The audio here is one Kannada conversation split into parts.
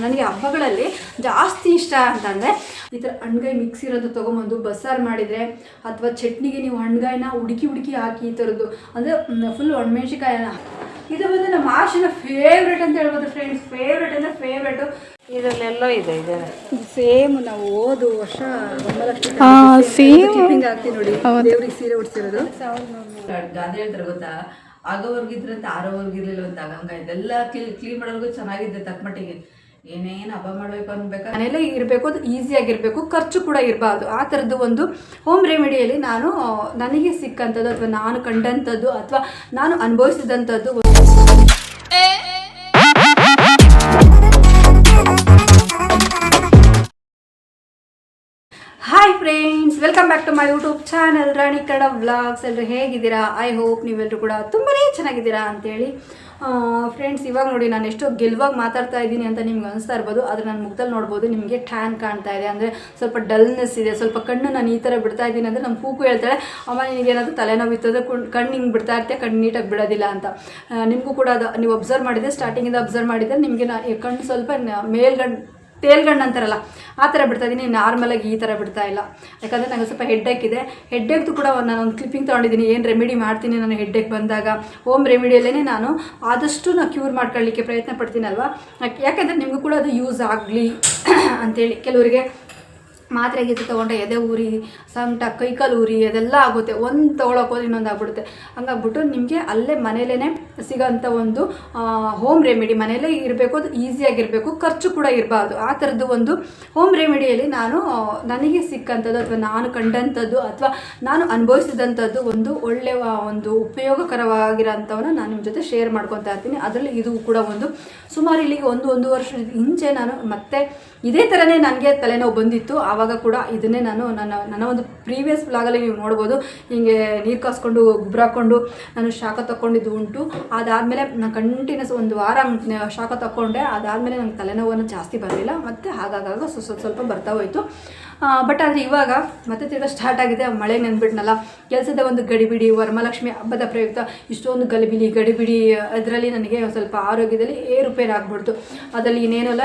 ನನಗೆ ಹಬ್ಬಗಳಲ್ಲಿ ಜಾಸ್ತಿ ಇಷ್ಟ ಅಂತಂದರೆ ಈ ಥರ ಹಣ್ಗಾಯಿ ಮಿಕ್ಸ್ ಇರೋದು ತೊಗೊಂಬಂದು ಬಸ್ಸಾರು ಮಾಡಿದರೆ ಅಥವಾ ಚಟ್ನಿಗೆ ನೀವು ಹಣ್ಗಾಯಿನ ಹುಡುಕಿ ಹಾಕಿ ಈ ಥರದ್ದು ಅಂದರೆ ಫುಲ್ ಒಣಮೆಣ್ಸಿಕಾಯನ್ನ ಇದು ಬಂದು ನಮ್ಮ ಆಶಿನ ಫೇವ್ರೇಟ್ ಅಂತ ಹೇಳ್ಬೋದು ಫ್ರೆಂಡ್ಸ್. ಫೇವ್ರೇಟ್ ಅಂದರೆ ಫೇವ್ರೇಟು. ಇದರಲ್ಲೆಲ್ಲೋ ಇದೆ ಸೇಮ್ ನಾವು ಹೋದ ವರ್ಷ ಸೇಮ್ ಆಗ್ತೀವಿ ನೋಡಿ, ದೇವ್ರಿಗೆ ಸೀರೆ ಉಡ್ಸಿರೋದು. ಗಾದೆ ಹೇಳ್ತಾರೆ ಗೊತ್ತಾ, ಆಗೋವರ್ಗಿದ್ರಂತ ಆರೋವರ್ಗಿರ್ಲಿಲ್ಲ ಅಂತ. ಆಗಂಗ ಇದೆಲ್ಲ ಕ್ಲೀನ್ ಮಾಡೋರ್ಗು ಚೆನ್ನಾಗಿದೆ ತಕ್ಕಮಟ್ಟಿಗೆ. ಏನೇನು ಹಬ್ಬ ಮಾಡಬೇಕು ಅನ್ಬೇಕು, ಮನೆಯಲ್ಲೇ ಇರಬೇಕು, ಅದು ಈಸಿಯಾಗಿರಬೇಕು, ಖರ್ಚು ಕೂಡ ಇರಬಾರ್ದು. ಆ ಥರದ್ದು ಒಂದು ಹೋಮ್ ರೆಮಿಡಿಯಲ್ಲಿ ನಾನು ನನಗೆ ಸಿಕ್ಕಂಥದ್ದು ಅಥವಾ ನಾನು ಕಂಡಂಥದ್ದು ಅಥವಾ ನಾನು ಅನುಭವಿಸಿದಂಥದ್ದು. Hi friends, welcome back to my YouTube channel Rani Kannada vlogs. ಎಲ್ಲರೂ ಹೇಗಿದ್ದೀರಾ? ಐ ಹೋಪ್ ನೀವೆಲ್ಲರೂ ಕೂಡ ತುಂಬಾ ಚೆನ್ನಾಗಿದ್ದೀರಾ ಅಂತೇಳಿ. ಫ್ರೆಂಡ್ಸ್, ಇವಾಗ ನೋಡಿ ನಾನು ಎಷ್ಟೋ ಗೆಲುವಾಗಿ ಮಾತಾಡ್ತಾ ಇದ್ದೀನಿ ಅಂತ ನಿಮ್ಗೆ ಅನಿಸ್ತಾ ಇರ್ಬೋದು. ಆದರೆ ನನ್ನ ಮುಖದಲ್ಲಿ ನೋಡ್ಬೋದು ನಿಮಗೆ ಟ್ಯಾನ್ ಕಾಣ್ತಾ ಇದೆ, ಅಂದರೆ ಸ್ವಲ್ಪ ಡಲ್ನೆಸ್ ಇದೆ, ಸ್ವಲ್ಪ ಕಣ್ಣು ನಾನು ಈ ಥರ ಬಿಡ್ತಾ ಇದ್ದೀನಿ ಅಂದರೆ ನಮ್ಮ ಕೂಗು ಹೇಳ್ತಾಳೆ, ಅಮ್ಮ ನಿನಗೇನಾದರೂ ತಲೆನೋವು ಇತ್ತಂದರೆ ಕಣ್ಣು ಹಿಂಗೆ ಬಿಡ್ತಾ ಇರ್ತೀಯ, ಕಣ್ಣು ನೀಟಾಗಿ ಬಿಡೋದಿಲ್ಲ ಅಂತ. ನಿಮಗೂ ಕೂಡ ಅದು ನೀವು ಅಬ್ಸರ್ವ್ ಮಾಡಿದರೆ, ಸ್ಟಾರ್ಟಿಂಗಿಂದ ಅಬ್ಸರ್ವ್ ಮಾಡಿದರೆ ನಿಮಗೆ ಕಣ್ಣು ಸ್ವಲ್ಪ ತೇಲ್ಗಣ್ಣು ಅಂತಾರಲ್ಲ ಆ ಥರ ಬಿಡ್ತಾ ಇದ್ದೀನಿ. ನಾರ್ಮಲಾಗಿ ಈ ಥರ ಬಿಡ್ತಾ ಇಲ್ಲ, ಯಾಕಂದರೆ ನನಗೆ ಸ್ವಲ್ಪ ಹೆಡ್ಡೇಕ್ ಇದೆ. ಹೆಡ್ಡೇಕ್ದು ಕೂಡ ನಾನೊಂದು ಕ್ಲಿಪ್ಪಿಂಗ್ ತೊಗೊಂಡಿದ್ದೀನಿ, ಏನು ರೆಮಿಡಿ ಮಾಡ್ತೀನಿ ನಾನು ಹೆಡ್ಡೇಕ್ ಬಂದಾಗ. ಹೋಮ್ ರೆಮಿಡಿಯಲ್ಲೇ ನಾನು ಆದಷ್ಟು ಕ್ಯೂರ್ ಮಾಡ್ಕೊಳ್ಳಿಕ್ಕೆ ಪ್ರಯತ್ನ ಪಡ್ತೀನಲ್ವ, ಯಾಕೆಂದರೆ ನಿಮಗೂ ಕೂಡ ಅದು ಯೂಸ್ ಆಗಲಿ ಅಂಥೇಳಿ. ಕೆಲವರಿಗೆ ಮಾತ್ರೆ ಗೀತೆ ತೊಗೊಂಡ್ರೆ ಎದೆ ಊರಿ, ಸಂಟ, ಕೈಕಾಲು ಊರಿ ಅದೆಲ್ಲ ಆಗುತ್ತೆ. ಒಂದು ತೊಗೊಳಕ್ಕೆ ಹೋದ್ರೆ ಇನ್ನೊಂದು ಆಗ್ಬಿಡುತ್ತೆ. ಹಂಗಾಗ್ಬಿಟ್ಟು ನಿಮಗೆ ಅಲ್ಲೇ ಮನೇಲೇ ಸಿಗೋಂಥ ಒಂದು ಹೋಮ್ ರೆಮಿಡಿ, ಮನೇಲೇ ಇರಬೇಕು, ಅದು ಈಸಿಯಾಗಿರಬೇಕು, ಖರ್ಚು ಕೂಡ ಇರಬಾರ್ದು. ಆ ಥರದ್ದು ಒಂದು ಹೋಮ್ ರೆಮಿಡಿಯಲ್ಲಿ ನಾನು ನನಗೆ ಸಿಕ್ಕಂಥದ್ದು ಅಥವಾ ನಾನು ಕಂಡಂಥದ್ದು ಅಥವಾ ನಾನು ಅನುಭವಿಸಿದಂಥದ್ದು ಒಂದು ಒಳ್ಳೆಯ ಒಂದು ಉಪಯೋಗಕರವಾಗಿರೋಂಥವನ್ನ ನಾನು ನಿಮ್ಮ ಜೊತೆ ಶೇರ್ ಮಾಡ್ಕೊತಾ ಇರ್ತೀನಿ. ಅದರಲ್ಲಿ ಇದು ಕೂಡ ಒಂದು. ಸುಮಾರು ಇಲ್ಲಿಗೆ ಒಂದು ವರ್ಷದ ಹಿಂಚೆ ನಾನು ಮತ್ತೆ ಇದೇ ಥರನೇ ನನಗೆ ತಲೆನೋವು ಬಂದಿತ್ತು. ಆವಾಗ ಕೂಡ ಇದನ್ನೇ ನಾನು ನನ್ನ ಒಂದು ಪ್ರೀವಿಯಸ್ ವ್ಲಾಗಲ್ಲಿ ನೀವು ನೋಡ್ಬೋದು, ಹೀಗೆ ನೀರು ಕಾಸ್ಕೊಂಡು ಗೊಬ್ಬರ ಹಾಕ್ಕೊಂಡು ನಾನು ಶಾಖ ತಗೊಂಡಿದ್ದು ಉಂಟು. ಅದಾದಮೇಲೆ ನಾನು ಕಂಟಿನ್ಯೂಸ್ ಒಂದು ವಾರ ಶಾಖ ತಗೊಂಡೆ. ಅದಾದಮೇಲೆ ನನಗೆ ತಲೆನೋವನ್ನು ಜಾಸ್ತಿ ಬರಲಿಲ್ಲ, ಮತ್ತು ಹಾಗಾಗ ಸ್ವಲ್ಪ ಬರ್ತಾ ಹೋಯಿತು. ಬಟ್ ಆದರೆ ಇವಾಗ ಮತ್ತೆ ತಿರ್ಗಾ ಸ್ಟಾರ್ಟ್ ಆಗಿದೆ. ಮಳೆಗೆ ನೆನ್ಬಿಟ್ನಲ್ಲ, ಕೆಲಸದ ಒಂದು ಗಡಿಬಿಡಿ, ವರಮಹಾಲಕ್ಷ್ಮಿ ಹಬ್ಬದ ಪ್ರಯುಕ್ತ ಇಷ್ಟೊಂದು ಗಡಿಬಿಡಿ ಅದರಲ್ಲಿ ನನಗೆ ಸ್ವಲ್ಪ ಆರೋಗ್ಯದಲ್ಲಿ ಏರುಪೇರು ಆಗ್ಬಿಡ್ತು. ಅದರಲ್ಲಿ ಇನ್ನೇನೆಲ್ಲ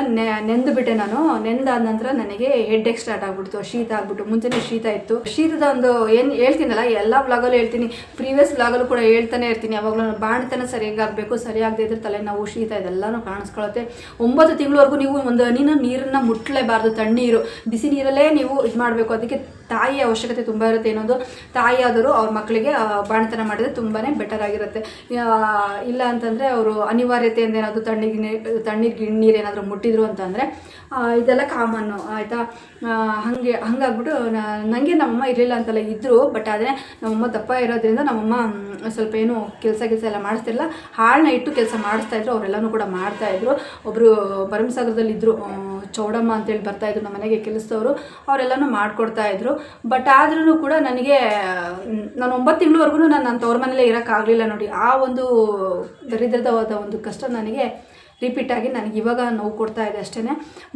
ನೆಂದುಬಿಟ್ಟೆ ನಾನು. ನೆಂದಾದ ನಂತರ ನನಗೆ ಹೆಡ್ಡೇಕ್ ಸ್ಟಾರ್ಟ್ ಆಗ್ಬಿಡ್ತು, ಶೀತ ಆಗ್ಬಿಟ್ಟು. ಮುಂಚೆನೇ ಶೀತ ಇತ್ತು. ಶೀತದ ಒಂದು ಏನು ಹೇಳ್ತೀನಲ್ಲ, ಎಲ್ಲ ವ್ಲಾಗಲ್ಲೂ ಹೇಳ್ತೀನಿ, ಪ್ರೀವಿಯಸ್ ವ್ಲಾಗಲ್ಲೂ ಕೂಡ ಹೇಳ್ತಾನೆ ಇರ್ತೀನಿ. ಯಾವಾಗಲೂ ಬಾಣತನ ಸರಿಯಾಗಬೇಕು, ಸರಿಯಾಗದೇ ಇದ್ರೆ ತಲೆನೋವು, ಶೀತ ಇದೆಲ್ಲನೂ ಕಾಣಿಸ್ಕೊಳುತ್ತೆ. 9 ತಿಂಗಳವರೆಗೂ ನೀವು ಒಂದು ನೀರನ್ನು ಮುಟ್ಟಲೇಬಾರ್ದು. ತಣ್ಣೀರು, ಬಿಸಿ ನೀರಲ್ಲೇ ನೀವು ಇದು ಮಾಡಬೇಕು. ಅದಕ್ಕೆ ತಾಯಿಯ ಅವಶ್ಯಕತೆ ತುಂಬ ಇರುತ್ತೆ. ಇನ್ನೊಂದು, ತಾಯಿಯಾದರೂ ಅವ್ರ ಮಕ್ಕಳಿಗೆ ಬಾಣತನ ಮಾಡಿದರೆ ತುಂಬಾ ಬೆಟರ್ ಆಗಿರುತ್ತೆ. ಇಲ್ಲ ಅಂತಂದರೆ ಅವರು ಅನಿವಾರ್ಯತೆಯಿಂದ ಏನಾದರೂ ತಣ್ಣೀರು ಗಿಣ್ಣೀರು ಏನಾದರೂ ಮುಟ್ಟಿದ್ರು ಅಂತಂದರೆ ಇದೆಲ್ಲ ಕಾಮನ್ನು ಆಯಿತಾ. ಹಂಗಾಗ್ಬಿಟ್ಟು ನನಗೆ ನಮ್ಮಮ್ಮ ಇರಲಿಲ್ಲ ಅಂತಲ್ಲ, ಇದ್ದರು. ಬಟ್ ಆದರೆ ನಮ್ಮಮ್ಮ ದಪ್ಪ ಇರೋದ್ರಿಂದ ನಮ್ಮಮ್ಮ ಸ್ವಲ್ಪ ಏನು ಕೆಲಸ ಎಲ್ಲ ಮಾಡಿಸ್ತಿರಲಿಲ್ಲ, ಹಾಳನ್ನ ಇಟ್ಟು ಕೆಲಸ ಮಾಡಿಸ್ತಾಯಿದ್ರು. ಅವರೆಲ್ಲನೂ ಕೂಡ ಮಾಡ್ತಾಯಿದ್ರು. ಒಬ್ಬರು ಭರಮಸಾಗರದಲ್ಲಿದ್ದರು, ಚೌಡಮ್ಮ ಅಂತೇಳಿ ಬರ್ತಾಯಿದ್ರು ನಮ್ಮ ಮನೆಗೆ ಕೆಲಸದವರು, ಅವರೆಲ್ಲನೂ ಮಾಡಿಕೊಡ್ತಾಯಿದ್ರು. ಬಟ್ ಆದ್ರೂ ಕೂಡ ನನಗೆ ನಾನು 9 ತಿಂಗಳವರೆಗೂ ನನ್ನ ತವ್ರ ಮನೇಲೇ ಇರೋಕ್ಕಾಗಲಿಲ್ಲ ನೋಡಿ. ಆ ಒಂದು ದರಿದ್ರವಾದ ಒಂದು ಕಷ್ಟ ನನಗೆ ರಿಪೀಟ್ ಆಗಿ ನನಗೆ ಇವಾಗ ನೋವು ಕೊಡ್ತಾ ಇದೆ ಅಷ್ಟೇ.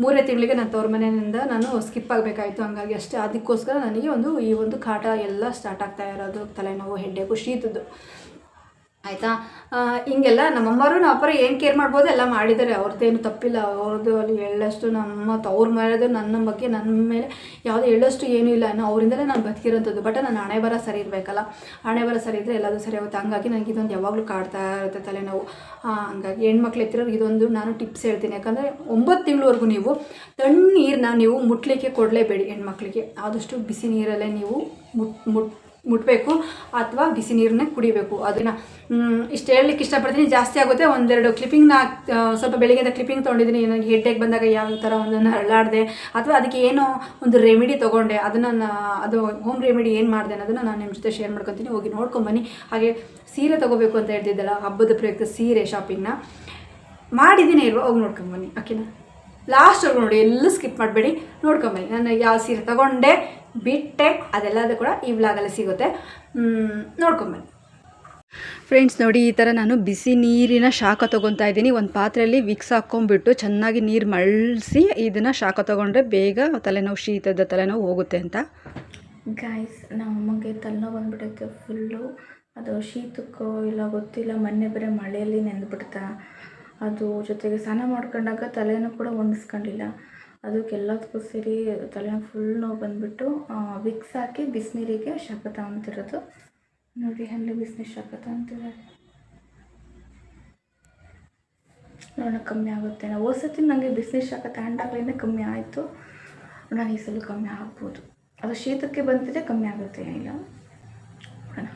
3ನೇ ತಿಂಗಳಿಗೆ ನನ್ನ ತವ್ರ ಮನೆಯಿಂದ ನಾನು ಸ್ಕಿಪ್ ಆಗಬೇಕಾಯಿತು. ಹಂಗಾಗಿ ಅಷ್ಟೇ. ಅದಕ್ಕೋಸ್ಕರ ನನಗೆ ಈ ಒಂದು ಕಾಟ ಎಲ್ಲ ಸ್ಟಾರ್ಟ್ ಆಗ್ತಾ ಇರೋದು, ತಲೆನೋವು, ಹೆಡ್ಡೇಕು, ಶೀತದ್ದು ಆಯಿತಾ. ಹಿಂಗೆಲ್ಲ ನಮ್ಮಮ್ಮರು ಅಪ್ಪರು ಏನು ಕೇರ್ ಮಾಡ್ಬೋದು ಎಲ್ಲ ಮಾಡಿದ್ದಾರೆ, ಅವ್ರದ್ದೇನು ತಪ್ಪಿಲ್ಲ. ಅವ್ರದ್ದು ಅಲ್ಲಿ ಎಳ್ಳಷ್ಟು ನಮ್ಮ ತವ್ರ ಮಾಡೋದು ನನ್ನ ಬಗ್ಗೆ, ನನ್ನ ಮೇಲೆ ಯಾವುದೇ ಎಳ್ಳಷ್ಟು ಏನೂ ಇಲ್ಲ. ಅವರಿಂದಲೇ ನಾನು ಬದುಕಿರೋಂಥದ್ದು. ಬಟ್ ನನ್ನ ಹಣೆ ಬರ ಸರಿ ಇರಬೇಕಲ್ಲ, ಹಣೆ ಬರ ಸರಿ ಇದ್ದರೆ ಎಲ್ಲದೂ ಸರಿ ಆಗುತ್ತೆ. ಹಂಗಾಗಿ ನನಗೆ ಇದೊಂದು ಯಾವಾಗಲೂ ಕಾಡ್ತಾ ಇರುತ್ತೆ ತಲೆನೋವು. ಹಂಗಾಗಿ ಹೆಣ್ಮಕ್ಳು ಎತ್ತಿರೋರು ಇದೊಂದು ನಾನು ಟಿಪ್ಸ್ ಹೇಳ್ತೀನಿ. ಯಾಕಂದರೆ 9 ತಿಂಗಳವರೆಗೂ ನೀವು ತಣ್ಣೀರನ್ನ ನೀವು ಮುಟ್ಲಿಕ್ಕೆ ಕೊಡಲೇಬೇಡಿ ಹೆಣ್ಮಕ್ಳಿಗೆ. ಆದಷ್ಟು ಬಿಸಿ ನೀರಲ್ಲೇ ನೀವು ಮುಟ್ಟಬೇಕು ಅಥವಾ ಬಿಸಿ ನೀರನ್ನೇ ಕುಡಿಬೇಕು. ಅದನ್ನು ಇಷ್ಟು ಹೇಳಲಿಕ್ಕೆ ಇಷ್ಟಪಡ್ತೀನಿ. ಜಾಸ್ತಿ ಆಗುತ್ತೆ. ಒಂದೆರಡು ಕ್ಲಿಪ್ಪಿಂಗ್ನ ಸ್ವಲ್ಪ ಬೆಳಿಗ್ಗೆಯಿಂದ ಕ್ಲಿಪ್ಪಿಂಗ್ ತೊಗೊಂಡಿದ್ದೀನಿ. ನನಗೆ ಹೆಡ್ಡೇಕ್ ಬಂದಾಗ ಯಾವ ಥರ ಒಂದನ್ನು ಹರಳಾಡಿದೆ ಅಥವಾ ಅದಕ್ಕೆ ಏನೋ ಒಂದು ರೆಮಿಡಿ ತೊಗೊಂಡೆ, ಅದು ಹೋಮ್ ರೆಮಿಡಿ ಏನು ಮಾಡಿದೆ ಅನ್ನೋದನ್ನು ನಾನು ನಿಮ್ಮ ಜೊತೆ ಶೇರ್ ಮಾಡ್ಕೊತೀನಿ. ಹೋಗಿ ನೋಡ್ಕೊಂಬನ್ನಿ. ಹಾಗೆ ಸೀರೆ ತೊಗೋಬೇಕು ಅಂತ ಹೇಳ್ತಿದ್ದಲ್ಲ, ಹಬ್ಬದ ಪ್ರಯುಕ್ತ ಸೀರೆ ಶಾಪಿಂಗ್ನ ಮಾಡಿದ್ದೀನಿ ಇಲ್ವ, ಹೋಗಿ ನೋಡ್ಕೊಂಬನ್ನಿ. ಓಕೆನಾ? ಲಾಸ್ಟ್ವರೆಗೂ ನೋಡಿ, ಎಲ್ಲೂ ಸ್ಕಿಪ್ ಮಾಡಬೇಡಿ, ನೋಡ್ಕೊಂಬನ್ನಿ. ನಾನು ಯಾವ ಸೀರೆ ತೊಗೊಂಡೆ ಬಿಟ್ಟೆ ಅದೆಲ್ಲದೂ ಕೂಡ ಈ ವ್ಲಾಗಲ್ಲಿ ಸಿಗುತ್ತೆ, ನೋಡ್ಕೊಂಬನ್ನಿ. ಫ್ರೆಂಡ್ಸ್ ನೋಡಿ, ಈ ಥರ ನಾನು ಬಿಸಿ ನೀರಿನ ಶಾಖ ತೊಗೊತಾ ಇದ್ದೀನಿ. ಒಂದು ಪಾತ್ರೆಯಲ್ಲಿ ವಿಕ್ಸ್ ಹಾಕ್ಕೊಂಬಿಟ್ಟು ಚೆನ್ನಾಗಿ ನೀರು ಮಳ್ಳಿಸಿ ಇದನ್ನು ಶಾಖ ತೊಗೊಂಡ್ರೆ ಬೇಗ ತಲೆನೋವು, ಶೀತದ ತಲೆನೋವು ಹೋಗುತ್ತೆ ಅಂತ. ಗಾಯ್ಸ್, ನಮಗೆ ತಲೆನೋವು ಬಂದುಬಿಟ್ಟೈತೆ ಫುಲ್ಲು. ಅದು ಶೀತಕ್ಕೋ ಇಲ್ಲ ಗೊತ್ತಿಲ್ಲ, ಮೊನ್ನೆ ಬೇರೆ ಮಳೆಯಲ್ಲಿ ನೆಂದುಬಿಡ್ತಾ. ಅದು ಜೊತೆಗೆ ಸ್ನಾನ ಮಾಡ್ಕೊಂಡಾಗ ತಲೆನೂ ಕೂಡ ಒಣಗಿಸ್ಕೊಂಡಿಲ್ಲ. ಅದಕ್ಕೆಲ್ಲದಕ್ಕೂ ಸೇರಿ ತಲೆನೋವು ಫುಲ್ ನೋವು ಬಂದುಬಿಟ್ಟು ವಿಕ್ಸ್ ಹಾಕಿ ಬಿಸಿನೀರಿಗೆ ಶಾಖ ತಗೊತಿರೋದು. ನೋಡಿ ಅಲ್ಲಿ ಬಿಸಿನೀರು ಶಾಖ ತಗೊತಿದ್ದಾರೆ. ನೋಡೋಣ ಕಮ್ಮಿ ಆಗುತ್ತೆ. ನಾವು ಹೋದ್ಸತಿ ನನಗೆ ಬಿಸಿನೀರು ಶಾಖ ತಗೊಂಡಾಗಲೇ ಕಮ್ಮಿ ಆಯಿತು. ನಾನು ಈ ಸಲ ಕಮ್ಮಿ ಆಗ್ಬೋದು. ಅದು ಶೀತಕ್ಕೆ ಬಂದಿದೆ, ಕಮ್ಮಿ ಆಗುತ್ತೆ ಏನಿಲ್ಲ. ನೋಡೋಣ.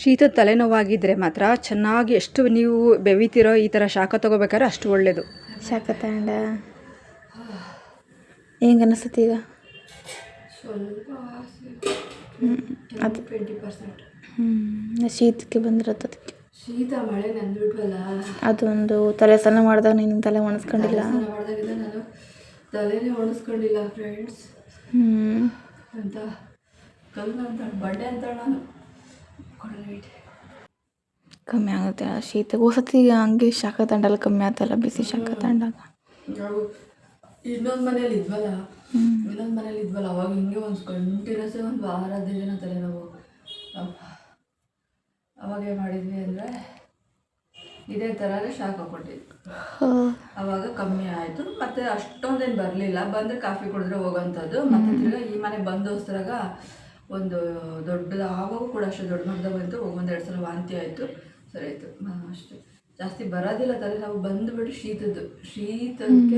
ಶೀತದ ತಲೆನೋವಾಗಿದ್ದರೆ ಮಾತ್ರ ಚೆನ್ನಾಗಿ ಎಷ್ಟು ನೀವು ಬೆವಿತೀರೋ ಈ ಥರ ಶಾಖ ತೊಗೋಬೇಕಾದ್ರೆ ಅಷ್ಟು ಒಳ್ಳೆಯದು. ಶಾಖ ತಗೊಂಡ ಹೆಂಗೆ ಅನಿಸುತ್ತೆ ಈಗ? ಸ್ವಲ್ಪ ಅದು 20%. ಶೀತಕ್ಕೆ ಬಂದಿರೋದು. ಅದಕ್ಕೆ ಶೀತ ಮಳೆ ನಂದ್ಬಿಟ್ವಲ್ಲ, ಅದೊಂದು ತಲೆ ಸ್ನಾನ ಮಾಡಿದಾಗ ನೀನು ತಲೆ ಒಣಸ್ಕೊಂಡಿಲ್ಲ. ಮಾಡಿದಾಗಿಂದ ನಾನು ತಲೆನೇ ಒಣಸ್ಕೊಂಡಿಲ್ಲ ಫ್ರೆಂಡ್ಸ್. ಅಂತ ಕಲ್ಲು ಅಂತ ಬಡ್ಡೆ ಅಂತ ನಾನು ಕಮ್ಮಿ ಆಗುತ್ತೆ ಶೀತ. ಹೋಸತಿ ಹಂಗೆ ಶಾಖ ತಂಡಲ್ಲ ಕಮ್ಮಿ ಆಯ್ತಲ್ಲ ಬಿಸಿ ಶಾಖ ತಂಡಾಗ. ನಾವು ಇನ್ನೊಂದು ಮನೇಲಿ ಇದ್ವಲ್ಲ ಅವಾಗ ಹಿಂಗೆ ಒಂದು ಕಂಟಿನ್ಯೂಸ್ ಒಂದು ವಾರ 10 ದಿನ ತಲೆನೋವು. ಅವಾಗ ಏನು ಮಾಡಿದ್ವಿ ಅಂದರೆ ಇದೇ ಥರನೇ ಶಾಖ ಕೊಟ್ಟಿದ್ವಿ. ಅವಾಗ ಕಮ್ಮಿ ಆಯಿತು. ಮತ್ತು ಅಷ್ಟೊಂದೇನು ಬರಲಿಲ್ಲ. ಬಂದರೆ ಕಾಫಿ ಕುಡಿದ್ರೆ ಹೋಗೋಂಥದ್ದು. ಮತ್ತು ತಿರ್ಗಿ ಈ ಮನೆ ಬಂದೋಸ್ರಾಗ ಒಂದು ದೊಡ್ಡದು ಆವಾಗೂ ಕೂಡ ಅಷ್ಟೇ ದೊಡ್ಡ ಮಟ್ಟದಾಗ ಬಂತು. 1-2 ಸಲ ವಾಂತಿ ಆಯಿತು, ಸರಿ ಆಯಿತು ಅಷ್ಟೇ. ಜಾಸ್ತಿ ಬರೋದಿಲ್ಲ ತಲೆನೋವು, ಬಂದುಬಿಟ್ಟು ಶೀತಕ್ಕೆ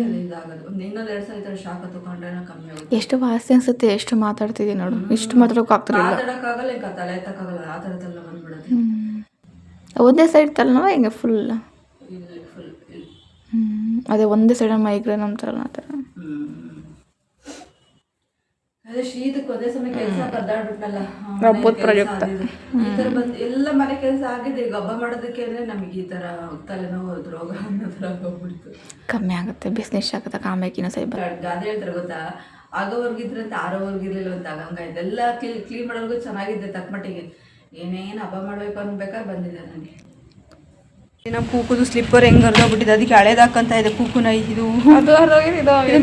ಅದು ಇದಾಗೋದು. ಇನ್ನೊಂದು 2 ಸಲ ಈ ಥರ ಶಾಖ ತೊಗೊಂಡ್ರೆ ಕಮ್ಮಿ ಆಗುತ್ತೆ. ಎಷ್ಟು ವಾಸಿ ಅನ್ಸುತ್ತೆ, ಎಷ್ಟು ಮಾತಾಡ್ತಿದ್ದೀನಿ ನೋಡು. ಇಷ್ಟು ಮಾತಾಡೋಕ್ಕಾಗ್ತಿಲ್ಲ, ಮಾತಾಡೋಕ್ಕಾಗಲ್ಲ, ಈಗ ತಲೆ ಎತ್ತಕ್ಕಾಗಲ್ಲ, ಆ ಥರ ತಲೆ ಬಂದ್ಬಿಡೋದು. ಒಂದೇ ಸೈಡ್ ತಲೆನೋವು ಹಿಂಗೆ ಫುಲ್ ಇಲ್ಲಿ ಫುಲ್ ಇಲ್ಲಿ. ಅದೇ ಒಂದೇ ಸೈಡ್ ಮೈಗ್ರೇನ್ ಅಂತಾರಲ್ಲ ಆ ಥರ. ಅದೇ ಶೀತಕ್ಕೆ ಒಂದೇ ಸಮಯ ಕೆಲಸ ಪದ್ದಾಡ್ಬಿಟ್ನಲ್ಲ, ಪ್ರಾಜೆಕ್ಟ್ ಈ ಥರ ಬಂದು ಎಲ್ಲ ಮನೆ ಕೆಲಸ ಆಗಿದೆ. ಈಗ ಹಬ್ಬ ಮಾಡೋದಕ್ಕೆ ನಮಗೆ ಈ ಥರ ತಲೆನೋವು ರೋಗ ಅನ್ನೋ ಥರ ಹೋಗ್ಬಿಡ್ತು. ಕಮ್ಮಿ ಆಗುತ್ತೆ ಬಿಸಿನೀರು ಶಾಖ ಕಾಮೇಕಿನ ಸೈಬ್. ಗಾದೆ ಹೇಳ್ತಾರೆ ಗೊತ್ತಾ, ಆಗೋವರ್ಗಿದ್ರಂತೆ ಆರೋವರ್ಗಿರ್ಲಿಲ್ಲ ಅಂತ. ಹಂಗಾಯ್ತು. ಎಲ್ಲ ಕ್ಲೀನ್ ಮಾಡೋರ್ಗು ಚೆನ್ನಾಗಿದೆ ತಕ್ಕ ಮಟ್ಟಿಗೆ. ಏನೇನು ಹಬ್ಬ ಮಾಡಬೇಕು ಅನ್ಬೇಕಾದ್ರೆ ಬಂದಿದೆ ನನಗೆ. ನಮ್ಮ ಕೂಕುದು ಸ್ಲಿಪ್ಪರ್ ಹೆಂಗೆ ಹರಿದೋಗ್ಬಿಟ್ಟಿದೆ, ಅದಕ್ಕೆ ಹಳೇದಾಕಂತ ಇದೆ ಕೂಕುನ. ಇದು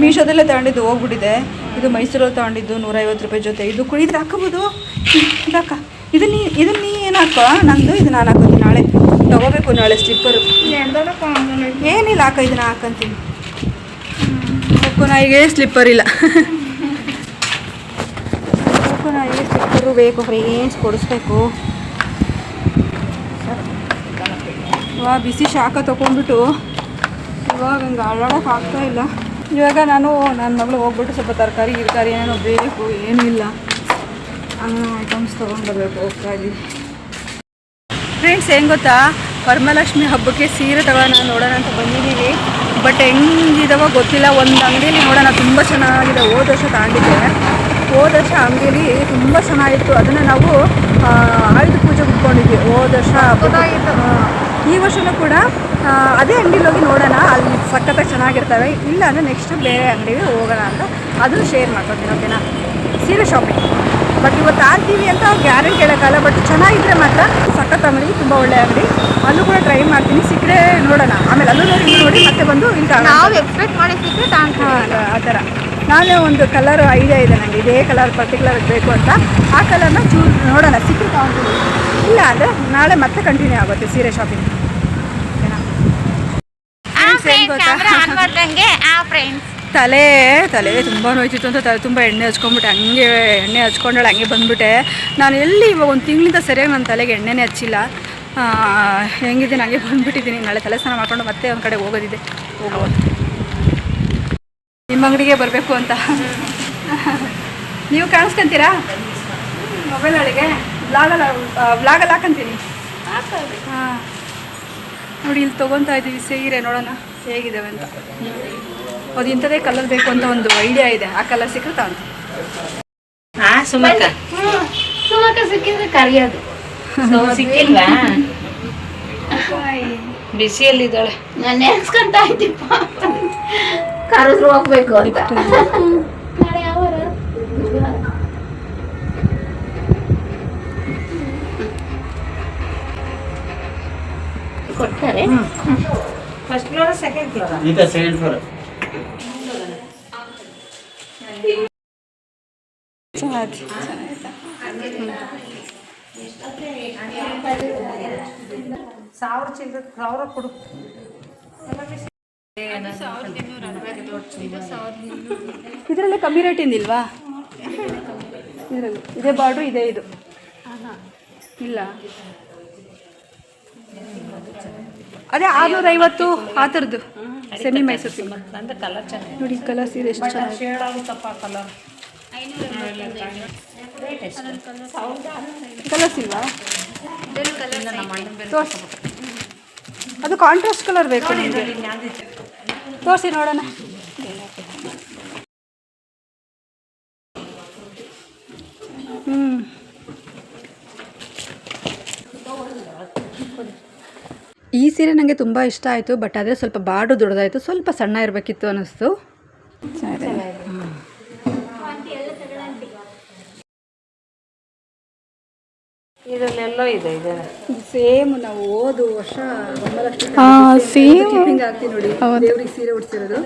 ಮೀಶೋದಲ್ಲೇ ತಗೊಂಡಿದ್ದು, ಹೋಗ್ಬಿಟ್ಟಿದೆ. ಇದು ಮೈಸೂರಲ್ಲಿ ತಗೊಂಡಿದ್ದು 150 ರೂಪಾಯಿ ಜೊತೆ. ಇದು ಕೂಡ ಇದು ಹಾಕೋಬೋದು. ಇದಾಕ ಇದು ನೀ ಏನು ಹಾಕೋ, ನಂದು ಇದು ನಾನು ಹಾಕೋತೀನಿ. ನಾಳೆ ತೊಗೋಬೇಕು, ನಾಳೆ ಸ್ಲಿಪ್ಪರು. ಏನಿಲ್ಲ ಹಾಕ, ಇದನ್ನ ಹಾಕಂತೀನಿ. ಕೂಕುನಾಯಿಗೆ ಸ್ಲಿಪ್ಪರ್ ಇಲ್ಲ. ಕೂಕುನಾಯಿಗೆ ಸ್ಲಿಪ್ಪರು ಬೇಕು ಫ್ರೆಂಡ್ಸ್, ಕೊಡಿಸ್ಬೇಕು. ಬಿಸಿ ಶಾಖ ತೊಗೊಂಡ್ಬಿಟ್ಟು ಇವಾಗ ಹಂಗೆ ಆಡೋಕ್ಕೆ ಆಗ್ತಾಯಿಲ್ಲ. ಇವಾಗ ನಾನು ನನ್ನ ಮಗಳು ಹೋಗ್ಬಿಟ್ಟು ಸ್ವಲ್ಪ ತರಕಾರಿ ಏನೇನೋ ಬೇಕು, ಏನೂ ಇಲ್ಲ, ಐಟಮ್ಸ್ ತೊಗೊಂಡ್ಬರ್ಬೇಕು. ಹೋಗ್ತಾ ಇದ್ದೀವಿ ಫ್ರೆಂಡ್ಸ್. ಹೆಂಗೆ ಗೊತ್ತಾ, ವರಮಹಾಲಕ್ಷ್ಮಿ ಹಬ್ಬಕ್ಕೆ ಸೀರೆ ತಗೊಳ್ಳೋಣ ನೋಡೋಣ ಅಂತ ಬಂದಿದ್ದೀವಿ. ಬಟ್ ಹೆಂಗಿದಾವ ಗೊತ್ತಿಲ್ಲ. ಒಂದು ಅಂಗಡಿಯಲ್ಲಿ ನೋಡೋಣ, ತುಂಬ ಚೆನ್ನಾಗಿದೆ. ಹೋದ ವರ್ಷ ತಗೊಂಡಿದ್ದೆ. ಹೋದ ವರ್ಷ ಅಂಗಡಿಯಲ್ಲಿ ತುಂಬ ಚೆನ್ನಾಗಿತ್ತು. ಅದನ್ನು ನಾವು ಆಯುಧ ಪೂಜೆಗೆ ಉಟ್ಕೊಂಡಿದ್ವಿ ಹೋದ ವರ್ಷ. ಈ ವರ್ಷವೂ ಕೂಡ ಅದೇ ಅಂಗಡಿಲಿ ಹೋಗಿ ನೋಡೋಣ, ಅಲ್ಲಿ ಸಖತ್ತಾಗಿ ಚೆನ್ನಾಗಿರ್ತವೆ. ಇಲ್ಲ ಅಂದರೆ ನೆಕ್ಸ್ಟ್ ಬೇರೆ ಅಂಗಡಿಗೆ ಹೋಗೋಣ ಅಂತ ಅದನ್ನು ಶೇರ್ ಮಾಡ್ಕೊತೀನಿ. ಓಕೆನಾ? ಸೀರೆ ಶಾಪಿಂಗ್. ಬಟ್ ಇವತ್ತು ಆಡ್ತೀವಿ ಅಂತ ಗ್ಯಾರಂಟಿ ಹೇಳೋಕ್ಕಲ್ಲ. ಬಟ್ ಚೆನ್ನಾಗಿದ್ದರೆ ಮಾತ್ರ ಸಖತ್ ಅಂಗಡಿ, ತುಂಬ ಒಳ್ಳೆ ಅಂಗಡಿ. ಅಲ್ಲೂ ಕೂಡ ಟ್ರೈ ಮಾಡ್ತೀನಿ. ಸಿಕ್ಕರೆ ನೋಡೋಣ, ಆಮೇಲೆ ಅಲ್ಲೂ ನೋಡಿ ಮತ್ತೆ ಬಂದು ಇಲ್ಲಿ ನಾವು ಎಕ್ಸ್ಪೆಕ್ಟ್ ಮಾಡಿ ಸಿಕ್ಕರೆ ಆ ಥರ. ನಾನೇ ಒಂದು ಕಲರ್ ಐಡಿಯಾ ಇದೆ ನನಗೆ, ಇದೇ ಕಲರ್ ಪರ್ಟಿಕ್ಯುಲರ್ ಬೇಕು ಅಂತ. ಆ ಕಲರ್ನ ನೋಡೋಣ, ಸಿಕ್ಕರೆ ತಗೊಳ್ತೀನಿ. ಇಲ್ಲ ಅಂದರೆ ನಾಳೆ ಮತ್ತೆ ಕಂಟಿನ್ಯೂ ಆಗುತ್ತೆ ಸೀರೆ ಶಾಪಿಂಗ್. ತಲೆ ತುಂಬ ನೋಯ್ತಿತ್ತು ಅಂತ ತಲೆ ತುಂಬ ಎಣ್ಣೆ ಹಚ್ಕೊಂಡ್ಬಿಟ್ಟೆ. ಹಂಗೆ ಎಣ್ಣೆ ಹಚ್ಕೊಂಡಾಳೆ, ಹಂಗೆ ಬಂದುಬಿಟ್ಟೆ. ನಾನು ಎಲ್ಲಿ ಇವಾಗ ಒಂದು ತಿಂಗಳಿಂದ ಸರಿಯಾಗಿ ನನ್ನ ತಲೆಗೆ ಎಣ್ಣೆನೇ ಹಚ್ಚಿಲ್ಲ. ಹೆಂಗಿದ್ದೀನಿ ಹಂಗೆ ಬಂದುಬಿಟ್ಟಿದ್ದೀನಿ. ನಾಳೆ ತಲೆ ಸ್ನಾನ ಮಾಡ್ಕೊಂಡು ಮತ್ತೆ ಒಂದು ಕಡೆ ಹೋಗೋದಿದೆ. ಹೋಗೋದು ನಿಮ್ಮ ಅಂಗಡಿಗೆ ಬರಬೇಕು ಅಂತ. ನೀವು ಕಾಣಿಸ್ಕೊಂತೀರಾ ಮೊಬೈಲ್ ಒಳಗೆ? ಬ್ಲಾಗಲ್ಲಿ ಹಾಕಂತೀನಿ. ಹಾಂ ನೋಡಿ, ಇಲ್ಲಿ ತೊಗೊತಾ ಇದ್ದೀವಿ ಸೀರೆ. ನೋಡೋಣ ಹೇಗಿದ್ದಾವೆ ಅಂತ. ಅದು ಇಂಥದೇ ಕಲರ್ ಬೇಕು ಅಂತ ಒಂದು ಐಡಿಯಾ ಇದೆ. ಆ ಕಲರ್ ಸಿಕ್ಕರೆ ತಗೊಂತೀನಿ. ಸಿಕ್ಕಿದ್ರೆ ಕರಿಯೋದು ಸಿಕ್ಕಿಲ್ವಾ? ಬಿಸಿಯಲ್ಲಿದ್ದಾಳೆ. ನಾನು ನೆನ್ಸ್ಕೊಂತ ಇದ್ದೀಪ್ಪ, ಕರೆದ್ರು ಹೋಗ್ಬೇಕು ಅಂತ. ನಾಳೆ ಯಾವ ಕೊಡ್ತಾರೆ? First floor second floor? ಈಗ ಸೆಕೆಂಡ್ ಫ್ಲೋರ್. $1000 ಕೊಡು. ಇದರಲ್ಲೇ ಕಮ್ಮಿ ರೇಟಿಂದಿಲ್ವಾ? ಇದರಲ್ಲಿ ಇದೇ ಬಾರ್ಡ್ರು ಇದೆ ಇದು ಇಲ್ಲ ಅದೇ 650 ಆ ಥರದ್ದು ಸೆಮಿ ಮೈಸೂರು ಸಿಲ್ಕ್ ನೋಡಿ. ಕಲರ್ ಸೀರೆ ಎಷ್ಟು ಚೆನ್ನಾಗಿ ಕಲರ್ಸ್ ಇಲ್ವಾ? ತೋರಿಸಿ, ಅದು ಕಾಂಟ್ರಾಸ್ಟ್ ಕಲರ್ ಬೇಕು ನಿಮಗೆ. ತೋರಿಸಿ ನೋಡೋಣ. ಈ ಸೀರೆ ನನಗೆ ತುಂಬ ಇಷ್ಟ ಆಯಿತು. ಬಟ್ ಆದರೆ ಸ್ವಲ್ಪ ಬಾರ್ಡ್ರು ದೊಡ್ಡದಾಯಿತು, ಸ್ವಲ್ಪ ಸಣ್ಣ ಇರಬೇಕಿತ್ತು ಅನ್ನಿಸ್ತು. ಇದರಲ್ಲೆಲ್ಲೋ ಇದೆ ಸೇಮ್ ನಾವು ಹೋದ ವರ್ಷ ಸೇಮ್ ಆಗ್ತೀವಿ ನೋಡಿ. ದೇವ್ರಿಗೆ ಸೀರೆ ಉಡ್ಸಿರೋದು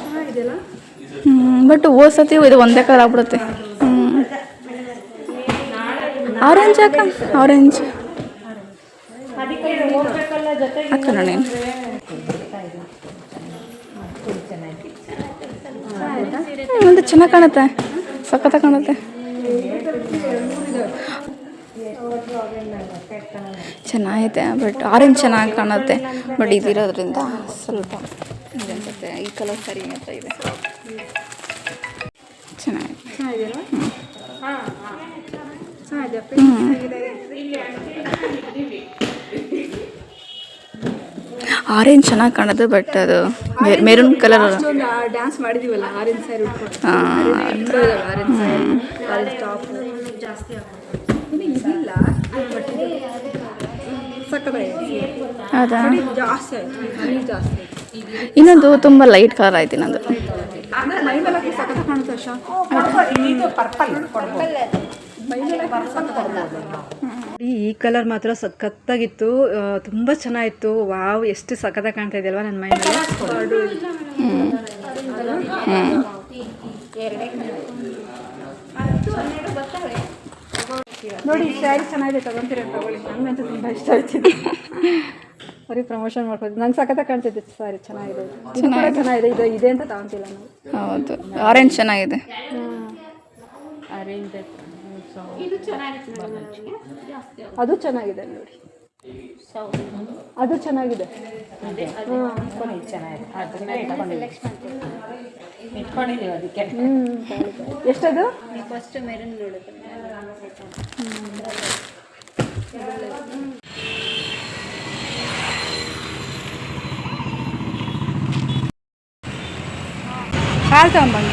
ಚೆನ್ನಾಗಿದೆಯಲ್ಲ. ಬಟ್ ಹೋದ ಸತಿ ಇದು ಒಂದೇ ಕಲರ್ ಆಗ್ಬಿಡುತ್ತೆ. ಆರೆಂಜ್ ಅಕ್ಕ, ಆರೆಂಜ್ ಅಕ್ಕ ನೋಡಿ. ಒಂದು ಚೆನ್ನಾಗಿ ಕಾಣುತ್ತೆ, ಸಖತ್ತಾಗಿ ಕಾಣುತ್ತೆ. ಚೆನ್ನಾಗಿದೆ ಬಟ್ ಆರೆಂಜ್ ಚೆನ್ನಾಗಿ ಕಾಣುತ್ತೆ. ಬಟ್ ಇದಿರೋದ್ರಿಂದ ಸ್ವಲ್ಪ ಇದೆ ಅನ್ಸುತ್ತೆ. ಈ ಕಲರ್ ಸರಿ ಮಾತ್ರ ಇದೆ, ಚೆನ್ನಾಗಿದೆ. ಆರೆಂಜ್ ಚೆನ್ನಾಗಿ ಕಾಣುತ್ತೆ. ಬಟ್ ಅದು ಮೆರೂನ್ ಕಲರ್ ಡ್ಯಾನ್ಸ್ ಮಾಡಿದೀವಲ್ಲ ಆರೆಂಜ್ ಸ್ಯಾರಿ ಉಟ್ಕೊಂಡು, ಆರೆಂಜ್ ಟಾಪ್ ಜಾಸ್ತಿ ಇದಿಲ್ಲ. ಹೌದಾ? ಜಾಸ್ತಿ ಆಯ್ತು, ಜಾಸ್ತಿ. ಇನ್ನೊಂದು ತುಂಬ ಲೈಟ್ ಕಲರ್ ಆಯ್ತು ಇನ್ನೊಂದು. ಮೈ ಮೇಲೆ ಸಖತ್ ಕಾಣುತ್ತೆ. ಈ ಕಲರ್ ಮಾತ್ರ ಸಖತ್ತಾಗಿತ್ತು, ತುಂಬ ಚೆನ್ನಾಗಿತ್ತು. ವಾವ್, ಎಷ್ಟು ಸಖತ್ತಾಗಿ ಕಾಣ್ತಾ ಇದೆಯಲ್ವಾ ನನ್ನ ಮೈ ಮೇಲೆ. ನೋಡಿ ಸ್ಯಾರಿ ಚೆನ್ನಾಗಿದೆ, ತಗೊಂತೀರ ತಗೊಳ್ಳಿ. ನನಗಂತೂ ತುಂಬ ಇಷ್ಟ ಆಯ್ತಿದೆ. ಅವ್ರಿಗೆ ಪ್ರಮೋಷನ್ ಮಾಡ್ಬೋದು. ನಂಗೆ ಸಖತ್ತಾಗಿ ಕಾಣ್ತಿದ್ದೆ ಸ್ಯಾರಿ, ಚೆನ್ನಾಗಿದೆ. ಚೆನ್ನಾಗಿದೆ, ಇದು ಇದೆ ಅಂತ ತಗೊಂತಿಲ್ಲ ನಾವು. ಹೌದು, ಆರೆಂಜ್ ಚೆನ್ನಾಗಿದೆ. ಅದು ಚೆನ್ನಾಗಿದೆ ನೋಡಿ, ಅದು ಚೆನ್ನಾಗಿದೆ. ಎಷ್ಟದು? ಹಾಲು ತಗೊಂಬಂದು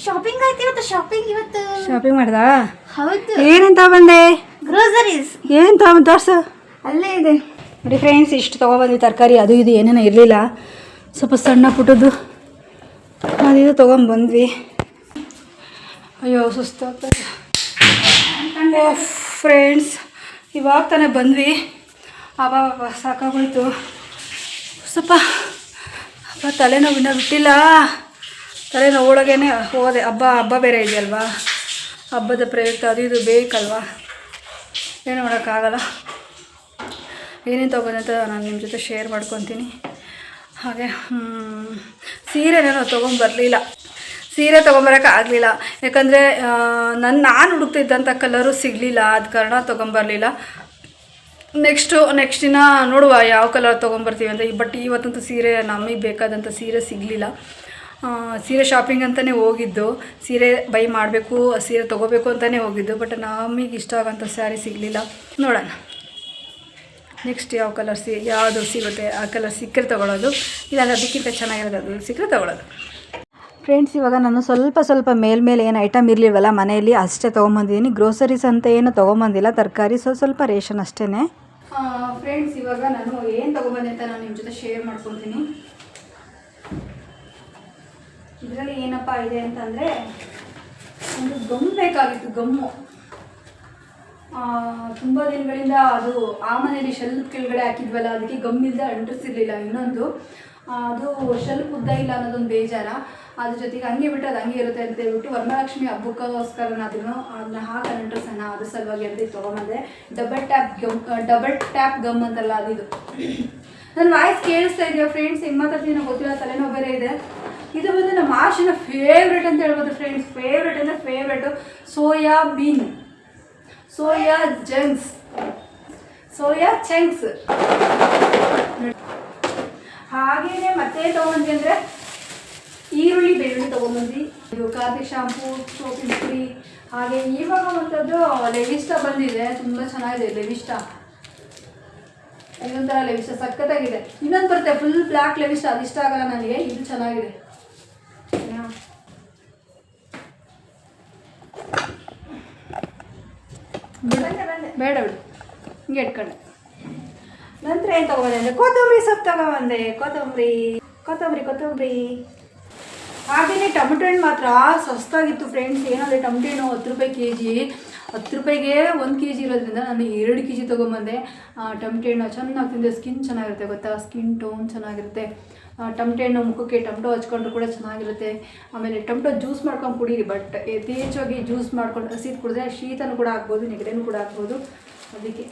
ಶಾಪಿಂಗ್ ಆಯ್ತು ಇವತ್ತು. ಶಾಪಿಂಗ್ ಮಾಡ್ದಾ? ಹೌದು. ಏನಂತ ಬಂದೆ? ಗ್ರೋಸರೀಸ್. ಏನು ತಗೊಂಡು ತೋರ್ಸು. ಅಲ್ಲೇ ಇದೆ ನೋಡಿ ಫ್ರೆಂಡ್ಸ್, ಇಷ್ಟು ತೊಗೊಬಂದು ತರಕಾರಿ ಅದು ಇದು ಏನೇನೋ ಇರಲಿಲ್ಲ. ಸ್ವಲ್ಪ ಸಣ್ಣ ಪುಟ್ಟದ್ದು ಅದಿದು ತೊಗೊಂಬಂದ್ವಿ. ಅಯ್ಯೋ ಸುಸ್ತಾಗ್ತದೆ. ಫ್ರೆಂಡ್ಸ್, ಇವಾಗ ತಾನೇ ಬಂದ್ವಿ. ಅಬ್ಬಾ ಸಾಕಾಗೋಯ್ತು. ಸ್ವಲ್ಪ ತಲೆನೋವು ಇನ್ನೂ ಬಿಟ್ಟಿಲ್ಲ. ತಲೆನೋವು ಒಳಗೇ ಹೋದೆ. ಹಬ್ಬ ಬೇರೆ ಇದೆಯಲ್ವಾ, ಹಬ್ಬದ ಪ್ರಯುಕ್ತ ಅದು ಇದು ಬೇಕಲ್ವಾ, ಏನು ಮಾಡೋಕ್ಕಾಗಲ್ಲ. ಏನೇನು ತೊಗೊಂಡೆ ಅಂತ ನಾನು ನಿಮ್ಮ ಜೊತೆ ಶೇರ್ ಮಾಡ್ಕೊತೀನಿ. ಹಾಗೆ ಸೀರೆ ನಾನು ತೊಗೊಂಬರಲಿಲ್ಲ, ಸೀರೆ ತೊಗೊಂಬರೋಕ್ಕಾಗಲಿಲ್ಲ. ಯಾಕಂದರೆ ನಾನು ಹುಡುಕ್ತಿದ್ದಂಥ ಕಲರು ಸಿಗಲಿಲ್ಲ, ಆದ ಕಾರಣ ತೊಗೊಂಬರಲಿಲ್ಲ. ನೆಕ್ಸ್ಟ್ ದಿನ ನೋಡುವ ಯಾವ ಕಲರ್ ತೊಗೊಂಬರ್ತೀವಿ ಅಂತ. ಬಟ್ ಇವತ್ತಂತೂ ಸೀರೆ ನಮಗೆ ಬೇಕಾದಂಥ ಸೀರೆ ಸಿಗಲಿಲ್ಲ. ಸೀರೆ ಶಾಪಿಂಗ್ ಅಂತಲೇ ಹೋಗಿದ್ದು, ಸೀರೆ ಬೈ ಮಾಡಬೇಕು, ಸೀರೆ ತೊಗೋಬೇಕು ಅಂತಲೇ ಹೋಗಿದ್ದು. ಬಟ್ ನಮಗೆ ಇಷ್ಟ ಆಗೋಂಥ ಸ್ಯಾರಿ ಸಿಗಲಿಲ್ಲ. ನೋಡೋಣ ನೆಕ್ಸ್ಟ್ ಯಾವ ಕಲರ್ ಯಾವುದು ಸಿಗುತ್ತೆ ಆ ಕಲರ್ ಸಿಕ್ಕರೆ ತೊಗೊಳ್ಳೋದು, ಇಲ್ಲಾಂದ್ರೆ ಅದಕ್ಕಿಂತ ಚೆನ್ನಾಗಿರೋದು ಅದು ಸಿಕ್ಕರೆ ತೊಗೊಳ್ಳೋದು. ಫ್ರೆಂಡ್ಸ್, ಇವಾಗ ನಾನು ಸ್ವಲ್ಪ ಮೇಲೆ ಏನು ಐಟಮ್ ಇರಲಿಲ್ವಲ್ಲ ಮನೆಯಲ್ಲಿ ಅಷ್ಟೇ ತೊಗೊಂಬಂದಿದ್ದೀನಿ. ಗ್ರೋಸರೀಸ್ ಅಂತ ಏನು ತೊಗೊಂಬಂದಿಲ್ಲ, ತರಕಾರಿ ಸ್ವಲ್ಪ ರೇಷನ್ ಅಷ್ಟೇ. ಫ್ರೆಂಡ್ಸ್, ಇವಾಗ ನಾನು ಏನು ತೊಗೊಂಬಂದೆ ಅಂತ ನಾನು ನಿಮ್ಮ ಜೊತೆ ಶೇರ್ ಮಾಡ್ಕೊತೀನಿ. ಇದರಲ್ಲಿ ಏನಪ್ಪ ಇದೆ ಅಂತಂದರೆ, ಒಂದು ಗಮ್ ಬೇಕಾಗಿತ್ತು. ಗಮ್ಮು ತುಂಬ ದಿನಗಳಿಂದ ಅದು ಆ ಮನೆಯಲ್ಲಿ ಶೆಲ್ಫ್ ಕೆಳಗಡೆ ಹಾಕಿದ್ವಲ್ಲ, ಅದಕ್ಕೆ ಗಮ್ ಇಲ್ಲದೆ ಅಂಟಿಸಿರ್ಲಿಲ್ಲ. ಇನ್ನೊಂದು ಅದು ಶೆಲ್ಫ್ ಉದ್ದ ಇಲ್ಲ ಅನ್ನೋದೊಂದು ಬೇಜಾರ. ಅದ್ರ ಜೊತೆಗೆ ಹಂಗೆ ಬಿಟ್ಟು ಅದು ಹಂಗೆ ಇರುತ್ತೆ ಅಂತ ಹೇಳ್ಬಿಟ್ಟು ವರಮಹಾಲಕ್ಷ್ಮಿ ಹಬ್ಬಕ್ಕೋಸ್ಕರನಾದ್ರೂ ಅದನ್ನ ಹಾಕಿ ಅಂಟಿಸೋಣ, ಅದ್ರ ಸಲುವಾಗಿ ಅಂತ ತೊಗೊಂಬಂದೆ. ಡಬಲ್ ಟ್ಯಾಪ್ ಗಮ್ ಅಂತಲ್ಲ ಅದಿದು. ನನ್ನ ವಾಯ್ಸ್ ಕೇಳಿಸ್ತಾ ಇದೆಯಾ ಫ್ರೆಂಡ್ಸ್? ಹೆಂಗೆ ಮಾತಾಡ್ತೀನಿ ಗೊತ್ತಿಲ್ಲ, ತಲೆನೋವು ಬೇರೆ ಇದೆ. ಇದು ಬಂದು ನಮ್ಮ ಆಶಿನ ಫೇವ್ರೇಟ್ ಅಂತ ಹೇಳ್ಬೋದು ಫ್ರೆಂಡ್ಸ್. ಫೇವ್ರೇಟ್ ಅಂದರೆ ಫೇವ್ರೇಟು ಸೋಯಾಬೀನ್, ಸೋಯಾ ಚಂಕ್ಸ್. ಹಾಗೇನೆ ಮತ್ತೆ ತೊಗೊಂಡ್ವಿ ಅಂದರೆ ಈರುಳ್ಳಿ ಬೆಳ್ಳುಳ್ಳಿ ತೊಗೊಂಬಂದ್ವಿ. ಇದು ಕಾರ್ತಿಕ್ ಶಾಂಪೂ, ಸೋಪಿನ ಪುಡಿ, ಹಾಗೆ ಇವಾಗ ಮತ್ತದ್ದು ಲೆವಿಸ್ಟಾ ಬಂದಿದೆ. ತುಂಬ ಚೆನ್ನಾಗಿದೆ ಲೆವಿಸ್ಟಾ. ಇದೊಂಥರ ಲೆವಿಸ್ಟಾ ಸಖತ್ತಾಗಿದೆ. ಇನ್ನೊಂದು ಬರುತ್ತೆ ಫುಲ್ ಬ್ಲ್ಯಾಕ್ ಲೆವಿಸ್ಟಾ, ಅದು ಇಷ್ಟ ಆಗಲ್ಲ ನನಗೆ. ಇದು ಚೆನ್ನಾಗಿದೆ. ಬೇಡ ಬಿಡು, ಹಿಂಗೆ ಇಟ್ಕೊಂಡೆ. ನಂತರ ಏನು ತೊಗೊಬಂದೆ ಅಂದರೆ ಕೊತ್ತಂಬರಿ ಸೊಪ್ಪು ತೊಗೊಬಂದೆ. ಕೊತ್ತಂಬರಿ ಹಾಗೆಯೇ ಟೊಮೆಟೊ ಹಣ್ಣು ಮಾತ್ರ ಸಸ್ತಾಗಿತ್ತು ಫ್ರೆಂಡ್ಸ್. ಏನಂದರೆ ಟೊಮೆಟೊ ಹಣ್ಣು 10 ರೂಪಾಯಿ kg. 10 ರೂಪಾಯಿಗೆ 1 kg ಇರೋದ್ರಿಂದ ನಾನು 2 kg ತೊಗೊಂಬಂದೆ. ಟೊಮೆಟೊ ಹಣ್ಣು ಚೆನ್ನಾಗಿ ತಿಂದೆ, ಸ್ಕಿನ್ ಚೆನ್ನಾಗಿರುತ್ತೆ ಗೊತ್ತಾ, ಸ್ಕಿನ್ ಟೋನ್ ಚೆನ್ನಾಗಿರುತ್ತೆ. ಟೊಮೆಟೊ ಹಣ್ಣು ಮುಖಕ್ಕೆ ಟೊಮೆಟೊ ಹಚ್ಕೊಂಡ್ರು ಕೂಡ ಚೆನ್ನಾಗಿರುತ್ತೆ. ಆಮೇಲೆ ಟೊಮೆಟೊ ಜ್ಯೂಸ್ ಮಾಡ್ಕೊಂಡು ಕುಡೀರಿ, ಬಟ್ ಯಥೇಚ್ಛವಾಗಿ ಜ್ಯೂಸ್ ಮಾಡ್ಕೊಂಡು ಹಸಿದು ಕುಡಿದ್ರೆ ಶೀತನೂ ಕೂಡ ಆಗ್ಬೋದು, ನೆಗಡಿನೂ ಕೂಡ ಆಗ್ಬೋದು. ಅದಕ್ಕೆ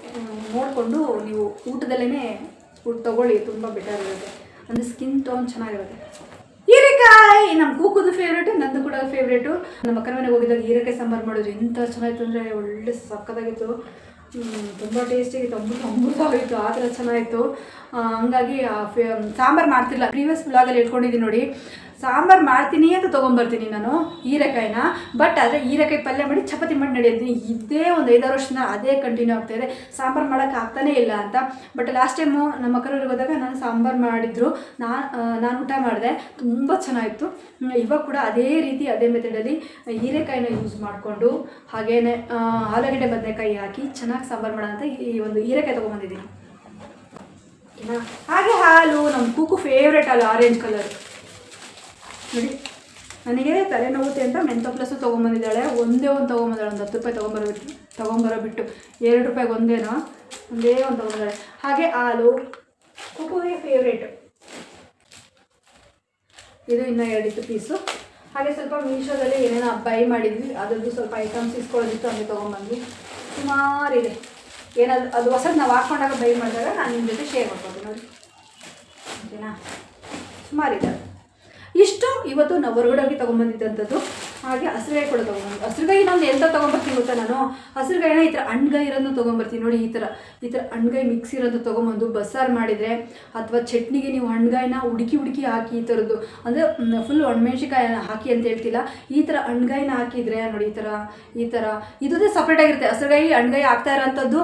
ನೋಡಿಕೊಂಡು ನೀವು ಊಟದಲ್ಲೇ ತೊಗೊಳ್ಳಿ, ತುಂಬ ಬೆಟರ್ ಇರುತ್ತೆ. ಅಂದರೆ ಸ್ಕಿನ್ ಟೋನ್ ಚೆನ್ನಾಗಿರುತ್ತೆ. ಹೀರೆಕಾಯಿ ನಮ್ಮ ಕೂಕುದು ಫೇವ್ರೇಟು, ನಂದು ಕೂಡ ಫೇವ್ರೇಟು. ನಮ್ಮ ಅಕ್ಕನ ಮನೆಗೆ ಹೋಗಿದ್ದಾಗ ಹೀರೆಕಾಯಿ ಸಾಂಬಾರು ಮಾಡಿದ್ರು ಎಂಥ ಚೆನ್ನಾಗಿತ್ತು ಅಂದರೆ ಒಳ್ಳೆ ಸಕ್ಕತ್ತಾಗಿತ್ತು. ತುಂಬ ಟೇಸ್ಟಿಯಾಗಿತ್ತು, ಅಮೃತವಾಗಿತ್ತು, ಆ ಥರ ಚೆನ್ನಾಗಿತ್ತು. ಹಂಗಾಗಿ ಸಾಂಬಾರು ಮಾಡ್ತಿಲ್ಲ. ಪ್ರೀವಿಯಸ್ ವ್ಲಾಗಲ್ಲಿ ಇಟ್ಕೊಂಡಿದ್ದೀನಿ ನೋಡಿ, ಸಾಂಬಾರು ಮಾಡ್ತೀನಿ ಅಂತ ತೊಗೊಂಬರ್ತೀನಿ ನಾನು ಹೀರೆಕಾಯಿನ. ಬಟ್ ಆದರೆ ಹೀರೆಕಾಯಿ ಪಲ್ಯ ಮಾಡಿ ಚಪಾತಿ ಮಾಡಿ ನಡೆಯುತ್ತೀನಿ. ಇದೇ ಒಂದು 5-6 ವರ್ಷದಿಂದ ಅದೇ ಕಂಟಿನ್ಯೂ ಆಗ್ತಾಯಿದೆ. ಸಾಂಬಾರು ಮಾಡೋಕ್ಕೆ ಆಗ್ತಾನೇ ಇಲ್ಲ ಅಂತ. ಬಟ್ ಲಾಸ್ಟ್ ಟೈಮು ನಮ್ಮ ಅಕ್ಕನವ್ರಿಗೆ ಹೋದಾಗ ನಾನು ಸಾಂಬಾರು ಮಾಡಿದ್ರು, ನಾನು ಊಟ ಮಾಡಿದೆ, ತುಂಬ ಚೆನ್ನಾಗಿತ್ತು. ಇವಾಗ ಕೂಡ ಅದೇ ರೀತಿ ಅದೇ ಮೆಥಡಲ್ಲಿ ಹೀರೆಕಾಯಿನ ಯೂಸ್ ಮಾಡಿಕೊಂಡು ಹಾಗೇನೆ ಆಲೂಗಡ್ಡೆ ಬದನೆಕಾಯಿ ಹಾಕಿ ಚೆನ್ನಾಗಿ ಸಾಂಬಾರು ಮಾಡೋಣ ಅಂತ ಈ ಒಂದು ಹೀರೆಕಾಯಿ ತೊಗೊಂಬಂದಿದ್ದೀನಿ. ಹಾಗೆ ಹಾಲು, ನಮ್ಮ ಕೂಕು ಫೇವ್ರೇಟ್ ಹಾಲು, ಆರೆಂಜ್ ಕಲರ್ ನೋಡಿ. ನನಗೆ ತಲೆನೋವುತ್ತೆ ಅಂತ ಮೆಂತೋ ಪ್ಲಸ್ಸು ತೊಗೊಂಬಂದಿದ್ದಾಳೆ. ಒಂದೇ ಒಂದು ತೊಗೊಂಬಂದಾಳೆ, ಒಂದು 10 ರೂಪಾಯಿ ತೊಗೊಂಬರೋ ಬಿಟ್ಟು 2 ರೂಪಾಯಿಗೆ ಒಂದೇ ಒಂದು ತೊಗೊಂಬಂದಾಳೆ. ಹಾಗೆ ಹಾಲು ಕೂಕುಗೆ ಫೇವ್ರೇಟು. ಇದು ಇನ್ನೂ 2 ಪೀಸು. ಹಾಗೆ ಸ್ವಲ್ಪ ಮೀಶೋದಲ್ಲಿ ಏನೇನೋ ಬೈ ಮಾಡಿದ್ವಿ, ಅದರದ್ದು ಸ್ವಲ್ಪ ಐಟಮ್ಸ್ ಇಸ್ಕೊಳ್ಳೋದಿತ್ತು, ಹಂಗೆ ತೊಗೊಂಬಂದ್ವಿ. ಸುಮಾರಿದೆ. ಏನಾದರೂ ಅದು ಹೊಸದು ನಾವು ಹಾಕ್ಕೊಂಡಾಗ ಬೈ ಮಾಡಿದಾಗ ನಾನು ನಿಮ್ಮ ಜೊತೆ ಶೇರ್ ಮಾಡ್ಕೊತೀನಿ ನೋಡಿ, ಓಕೆನಾ? ಸುಮಾರಿದೆ. ಇಷ್ಟು ಇವತ್ತು ನಾವು ಹೊರಗಡೆ ಹೋಗಿ ತೊಗೊಂಬಂದಿದ್ದಂಥದ್ದು. ಹಾಗೆ ಹಸಿರುಗಾಯಿ ಕೂಡ ತೊಗೊಂಬಂದು, ಹಸಿರುಗಾಯಿ ಇನ್ನೊಂದು ಎಂತ ತೊಗೊಂಬರ್ತೀನಿ ಗೊತ್ತಾ, ನಾನು ಹಸಿರುಗಾಯಿನ ಈ ಥರ ಹಣ್ಗಾಯಿ ಇರೋದನ್ನ ತೊಗೊಂಬರ್ತೀನಿ ನೋಡಿ. ಈ ಥರ ಹಣ್ಗಾಯಿ ಮಿಕ್ಸ್ ಇರೋದು ತೊಗೊಂಬಂದು ಬಸ್ಸಾರು ಮಾಡಿದರೆ, ಅಥವಾ ಚಟ್ನಿಗೆ ನೀವು ಹಣ್ಗಾಯಿನ ಹುಡುಕಿ ಹಾಕಿ, ಈ ಥರದ್ದು ಅಂದರೆ ಫುಲ್ ಒಣಮೆಣ್ಸಿಕಾಯಿನ ಹಾಕಿ ಅಂತ ಹೇಳ್ತಿಲ್ಲ, ಈ ಥರ ಹಣ್ಗಾಯಿನ ಹಾಕಿದರೆ ನೋಡಿ, ಈ ಥರ ಇದೇ ಸಪ್ರೇಟಾಗಿರುತ್ತೆ. ಹಸಿರುಗಾಯಿ ಹಣ್ಗಾಯಿ ಹಾಕ್ತಾ ಇರೋಂಥದ್ದು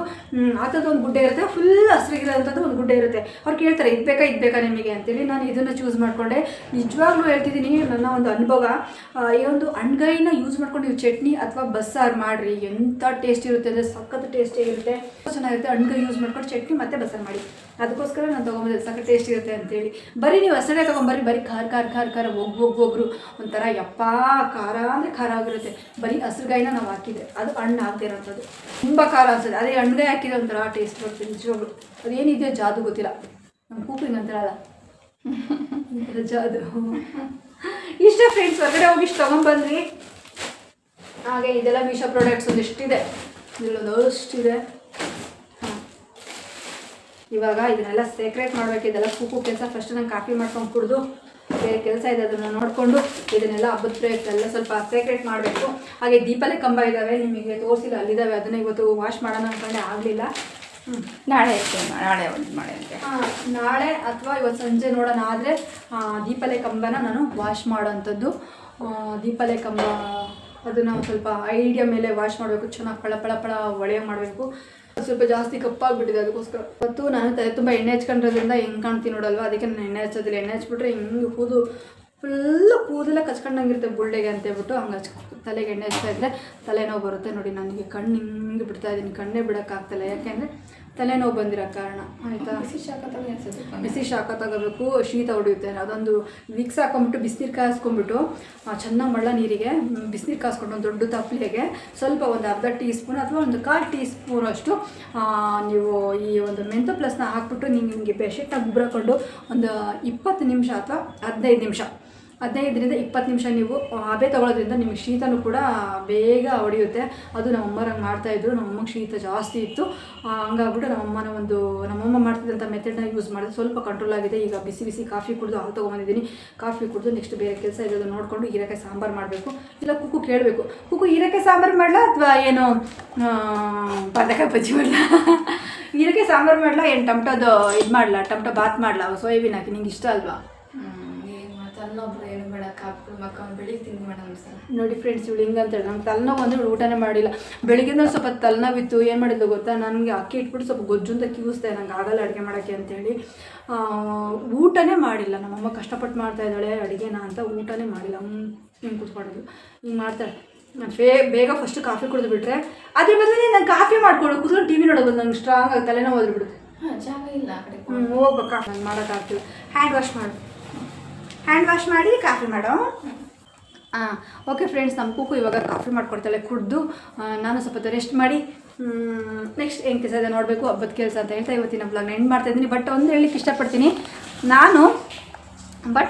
ಒಂದು ಗುಡ್ಡೆ ಇರುತ್ತೆ, ಫುಲ್ ಹಸಿರಿಗಿರೋಂಥದ್ದು ಒಂದು ಗುಡ್ಡೆ ಇರುತ್ತೆ. ಅವ್ರು ಕೇಳ್ತಾರೆ ಇದು ಬೇಕಾ ನಿಮಗೆ ಅಂತೇಳಿ. ನಾನು ಇದನ್ನು ಚೂಸ್ ಮಾಡಿಕೊಂಡೆ. ನಿಜವಾಗ್ಲೂ ಹೇಳ್ತಿದ್ದೀನಿ, ನನ್ನ ಒಂದು ಅನುಭವ. ಈ ಒಂದು ಹಣ್ಗಾಯಿನ ಯೂಸ್ ಮಾಡ್ಕೊಂಡು ನೀವು ಚಟ್ನಿ ಅಥವಾ ಬಸ್ಸಾರು ಮಾಡಿರಿ, ಎಂಥ ಟೇಸ್ಟ್ ಇರುತ್ತೆ ಅಂದರೆ ಸಖತ್ ಟೇಸ್ಟಿಯಾಗಿರುತ್ತೆ, ಚೆನ್ನಾಗಿರುತ್ತೆ. ಹಣ್ಗಾಯಿ ಯೂಸ್ ಮಾಡ್ಕೊಂಡು ಚಟ್ನಿ ಮತ್ತು ಬಸ್ಸಾರು ಮಾಡಿ, ಅದಕ್ಕೋಸ್ಕರ ನಾನು ತೊಗೊಂಬಂದೆ, ಸಖತ್ ಟೇಸ್ಟ್ ಇರುತ್ತೆ ಅಂತೇಳಿ. ಬರೀ ನೀವು ಹಸಿರುಗಾಯಿ ತೊಗೊಂಬರ್ರಿ, ಬರೀ ಖಾರ ಒಗ್ರು ಒಂಥರ ಯಪ್ಪ ಖಾರ ಅಂದರೆ ಖಾರ ಆಗಿರುತ್ತೆ. ಬರೀ ಹಸಿರುಗಾಯಿನ ನಾವು ಹಾಕಿದೆ, ಅದು ಹಣ್ಣು ಹಾಕ್ತಿರೋಂಥದ್ದು ತುಂಬ ಖಾರ ಅನ್ಸುತ್ತೆ. ಅದೇ ಹಣ್ಗಾಯಿ ಹಾಕಿದ್ರೆ ಒಂಥರ ಟೇಸ್ಟ್ ಬರುತ್ತೆ ನಿಜವಾಗ್ಲು. ಅದೇನಿದೆಯೋ ಜಾದು ಗೊತ್ತಿಲ್ಲ, ನಮ್ಮ ಕೂಪಿಂಗ್ ಅಂತಾರಲ್ಲ ಈ ಥರ ಜಾದು. ಇಷ್ಟ ಫ್ರೆಂಡ್ಸ್, ಹೊರಗಡೆ ಹೋಗಿ ಇಷ್ಟು ತೊಗೊಂಡ್ಬಂದ್ವಿ. ಹಾಗೆ ಇದೆಲ್ಲ ಮೀಶೋ ಪ್ರಾಡಕ್ಟ್ಸ್ ಒಂದಿಷ್ಟಿದೆ, ಇಲ್ಲೊಂದಷ್ಟಿದೆ. ಇವಾಗ ಇದನ್ನೆಲ್ಲ ಸೆಕ್ರೇಟ್ ಮಾಡಬೇಕು. ಇದೆಲ್ಲ ಕೂಕು ಕೆಲಸ. ಫಸ್ಟ್ ನಾನು ಕಾಫಿ ಮಾಡ್ಕೊಂಡು ಕುಡಿದು ಬೇರೆ ಕೆಲಸ ಇದೆ, ಅದನ್ನು ನೋಡಿಕೊಂಡು ಇದನ್ನೆಲ್ಲ ಹಬ್ಬದ ಪ್ರಯುಕ್ತ ಎಲ್ಲ ಸ್ವಲ್ಪ ಸೆಕ್ರೇಟ್ ಮಾಡಬೇಕು. ಹಾಗೆ ದೀಪಾವಳಿ ಕಂಬ ಇದ್ದಾವೆ, ನಿಮಗೆ ತೋರಿಸಿಲ್ಲ, ಅಲ್ಲಿದ್ದಾವೆ. ಅದನ್ನು ಇವತ್ತು ವಾಶ್ ಮಾಡೋಣ ಅಂದ್ಕೊಂಡೆ, ಆಗಲಿಲ್ಲ. ನಾಳೆ ನಾಳೆ ಅಥವಾ ಇವತ್ತು ಸಂಜೆ ನೋಡೋಣ. ಆದರೆ ದೀಪಾವಳಿ ಕಂಬನ ನಾನು ವಾಶ್ ಮಾಡೋಂಥದ್ದು. ದೀಪಾವಳಿ ಕಂಬ ಅದನ್ನು ಸ್ವಲ್ಪ ಐಡಿಯಾ ಮೇಲೆ ವಾಶ್ ಮಾಡಬೇಕು, ಚೆನ್ನಾಗಿ ಪಳ ಒಳ್ಳೆಯ ಮಾಡಬೇಕು. ಸ್ವಲ್ಪ ಜಾಸ್ತಿ ಕಪ್ಪಾಗಿಬಿಟ್ಟಿದೆ, ಅದಕ್ಕೋಸ್ಕರ ಇವತ್ತು ನಾನು ತಲೆ ತುಂಬ ಎಣ್ಣೆ ಹಚ್ಕೊಂಡಿರೋದ್ರಿಂದ ಹೆಂಗೆ ಕಾಣ್ತೀನಿ ನೋಡಲ್ವ, ಅದಕ್ಕೆ ನಾನು ಎಣ್ಣೆ ಹಚ್ಚೋದಿಲ್ಲ. ಎಣ್ಣೆ ಹಚ್ಬಿಟ್ರೆ ಹಿಂಗೆ ಕೂದು ಫುಲ್ಲು ಕೂದಲ ಕಚ್ಕೊಂಡಂಗಿರುತ್ತೆ ಬುಳ್ಳೆಗೆ ಅಂತ ಹೇಳ್ಬಿಟ್ಟು ಹಂಗೆ ತಲೆಗೆ ಎಣ್ಣೆ ಹಚ್ತಾ ಇದ್ದರೆ ತಲೆನೋವು ಬರುತ್ತೆ. ನೋಡಿ ನನಗೆ ಕಣ್ಣು ಹಿಂಗೆ ಬಿಡ್ತಾ ಇದ್ದೀನಿ, ಕಣ್ಣೇ ಬಿಡೋಕ್ಕಾಗ್ತಿಲ್ಲ. ಯಾಕೆಂದರೆ ತಲೆನೋವು ಬಂದಿರೋ ಕಾರಣ. ಆಯಿತಾ, ಬಿಸಿ ಶಾಖ ತಗೋಬೇಕು, ಶೀತ ಹೊಡೆಯುತ್ತೆ. ಅದೊಂದು ವಿಕ್ಸ್ ಹಾಕೊಂಬಿಟ್ಟು ಬಿಸಿನೀರು ಕಾಯಿಸ್ಕೊಂಬಿಟ್ಟು ಚೆನ್ನಾಗಿ ಮಳ್ಳ ನೀರಿಗೆ ಬಿಸಿನೀರು ಕಾಯಿಸ್ಕೊಂಡು ಒಂದು ದೊಡ್ಡ ತಪ್ಪಲೆಗೆ ಸ್ವಲ್ಪ ಒಂದು ಅರ್ಧ ಟೀ ಸ್ಪೂನ್ ಅಥವಾ ಒಂದು 1/4 ಟೀ ಸ್ಪೂನ್ ಅಷ್ಟು ನೀವು ಈ ಒಂದು ಮೆಂಥೋ ಪ್ಲಸ್ನ ಹಾಕ್ಬಿಟ್ಟು ನಿಮಗೆ ಬೆಡ್ಶೀಟ್ನ ಗುಬ್ರಾಕೊಂಡು ಒಂದು 20 ನಿಮಿಷ ಅಥವಾ 15 ನಿಮಿಷ 15ರಿಂದ 20 ನಿಮಿಷ ನೀವು ಹಬೆ ತೊಗೊಳೋದ್ರಿಂದ ನಿಮಗೆ ಶೀತನೂ ಕೂಡ ಬೇಗ ಹೊಡೆಯುತ್ತೆ. ಅದು ನಮ್ಮಮ್ಮರಂಗೆ ಮಾಡ್ತಾಯಿದ್ರು. ನಮ್ಮಮ್ಮಗೆ ಶೀತ ಜಾಸ್ತಿ ಇತ್ತು, ಹಂಗಾಗ್ಬಿಟ್ಟು ನಮ್ಮಮ್ಮ ಮಾಡ್ತಿದ್ದಂಥ ಮೆಥಡ್ನ ಯೂಸ್ ಮಾಡಿದ್ರೆ ಸ್ವಲ್ಪ ಕಂಟ್ರೋಲ್ ಆಗಿದೆ. ಈಗ ಬಿಸಿ ಬಿಸಿ ಕಾಫಿ ಕುಡಿದು ಹಾಲು ತೊಗೊಂಬಂದಿದ್ದೀನಿ. ಕಾಫಿ ಕುಡಿದು ನೆಕ್ಸ್ಟ್ ಬೇರೆ ಕೆಲಸ ಇರೋದು ನೋಡಿಕೊಂಡು ಹೀರೆಕಾಯಿ ಸಾಂಬಾರು ಮಾಡಬೇಕು. ಇಲ್ಲ ಕುಕ್ಕು ಕೇಳಬೇಕು, ಕುಕ್ಕು ಹೀರೆಕಾಯಿ ಸಾಂಬಾರು ಮಾಡಲಾ ಅಥವಾ ಏನು ಬದನೆಕಾಯಿ ಬಜ್ಜಿ ಮಾಡಲಾ, ಹೀರೆಕಾಯಿ ಸಾಂಬಾರು ಮಾಡಲಾ, ಏನು ಟೊಮಟೋದು ಇದು ಮಾಡಲಾ, ಟೊಮಟೊ ಬಾತ್ ಮಾಡಲಾ, ಸೋಯಾಬೀನ್ ಹಾಕಿ, ನಿಂಗೆ ಇಷ್ಟ ಅಲ್ವಾ? ತಲೆನೋವು ಏನು ಬೇಡ, ಕಾಪಿ ಮಕ್ಕಳು ಬೆಳಿಗ್ಗೆ ತಿಂದು ಮೇಡಮ್ ಸರ್. ನೋಡಿ ಫ್ರೆಂಡ್ಸ್, ಇವಳು ಹಿಂಗಂತೇಳಿ ನಂಗೆ ತಲೆನೋವು ಅಂದರೆ ಊಟನೇ ಮಾಡಿಲ್ಲ. ಬೆಳಿಗ್ಗೆಯಿಂದ ಸ್ವಲ್ಪ ತಲೆನೋವಿತ್ತು. ಏನು ಮಾಡಿದ್ದು ಗೊತ್ತಾ, ನನಗೆ ಅಕ್ಕಿ ಇಟ್ಬಿಟ್ಟು ಸ್ವಲ್ಪ ಗೊಜ್ಜು ಅಂತ ಕಿವಿಸ್ದೆ, ನಂಗೆ ಆಗಲ್ಲ ಅಡುಗೆ ಮಾಡೋಕ್ಕೆ ಅಂತೇಳಿ ಊಟನೇ ಮಾಡಿಲ್ಲ. ನಮ್ಮಮ್ಮ ಕಷ್ಟಪಟ್ಟು ಮಾಡ್ತಾಯಿದ್ದಾಳೆ ಅಡುಗೆನ ಅಂತ ಊಟನೇ ಮಾಡಿಲ್ಲ. ಹಿಂಗೆ ಕೂತ್ಕೊಂಡಿದ್ದು ಹಿಂಗೆ ಮಾಡ್ತಾಳೆ. ನಾನು ಬೇಗ ಫಸ್ಟ್ ಕಾಫಿ ಕುಡಿದು ಬಿಟ್ರೆ ಅದ್ರ ಬದಲು ನಾನು ಕಾಫಿ ಮಾಡ್ಕೊಂಡು ಕೂತ್ಕೊಂಡು ಟಿ ವಿ ನೋಡೋದು ನಂಗೆ ಸ್ಟ್ರಾಂಗ್ ಆಗಿ ತಲೆನೋವು ಹೋದ್ಬಿಡುತ್ತೆ. ಜಾಗ ಇಲ್ಲ ಆ ಕಡೆ ಹೋಗ್ಬೇಕಾ, ನಾನು ಮಾಡೋಕ್ಕಾಗ್ತಿಲ್ಲ. ಹ್ಯಾಂಡ್ ವಾಶ್ ಮಾಡಿ ಕಾಫಿ ಮಾಡೋ. ಓಕೆ ಫ್ರೆಂಡ್ಸ್, ನಮ್ಮ ಕೂಕು ಇವಾಗ ಕಾಫಿ ಮಾಡ್ಕೊಡ್ತಾಳೆ. ಕುಡಿದು ನಾನು ಸ್ವಲ್ಪ ರೆಸ್ಟ್ ಮಾಡಿ ನೆಕ್ಸ್ಟ್ ಏನು ಕೆಲಸ ಇದೆ ನೋಡಬೇಕು. ಹಬ್ಬದ ಕೆಲಸ ಅಂತ ಹೇಳ್ತಾ ಇವತ್ತಿನ ಬ್ಲಾಗ್ನ ಎಂಡ್ ಮಾಡ್ತಾಯಿದ್ದೀನಿ. ಬಟ್ ಒಂದು ಹೇಳಲಿಕ್ಕೆ ಇಷ್ಟಪಡ್ತೀನಿ, ನಾನು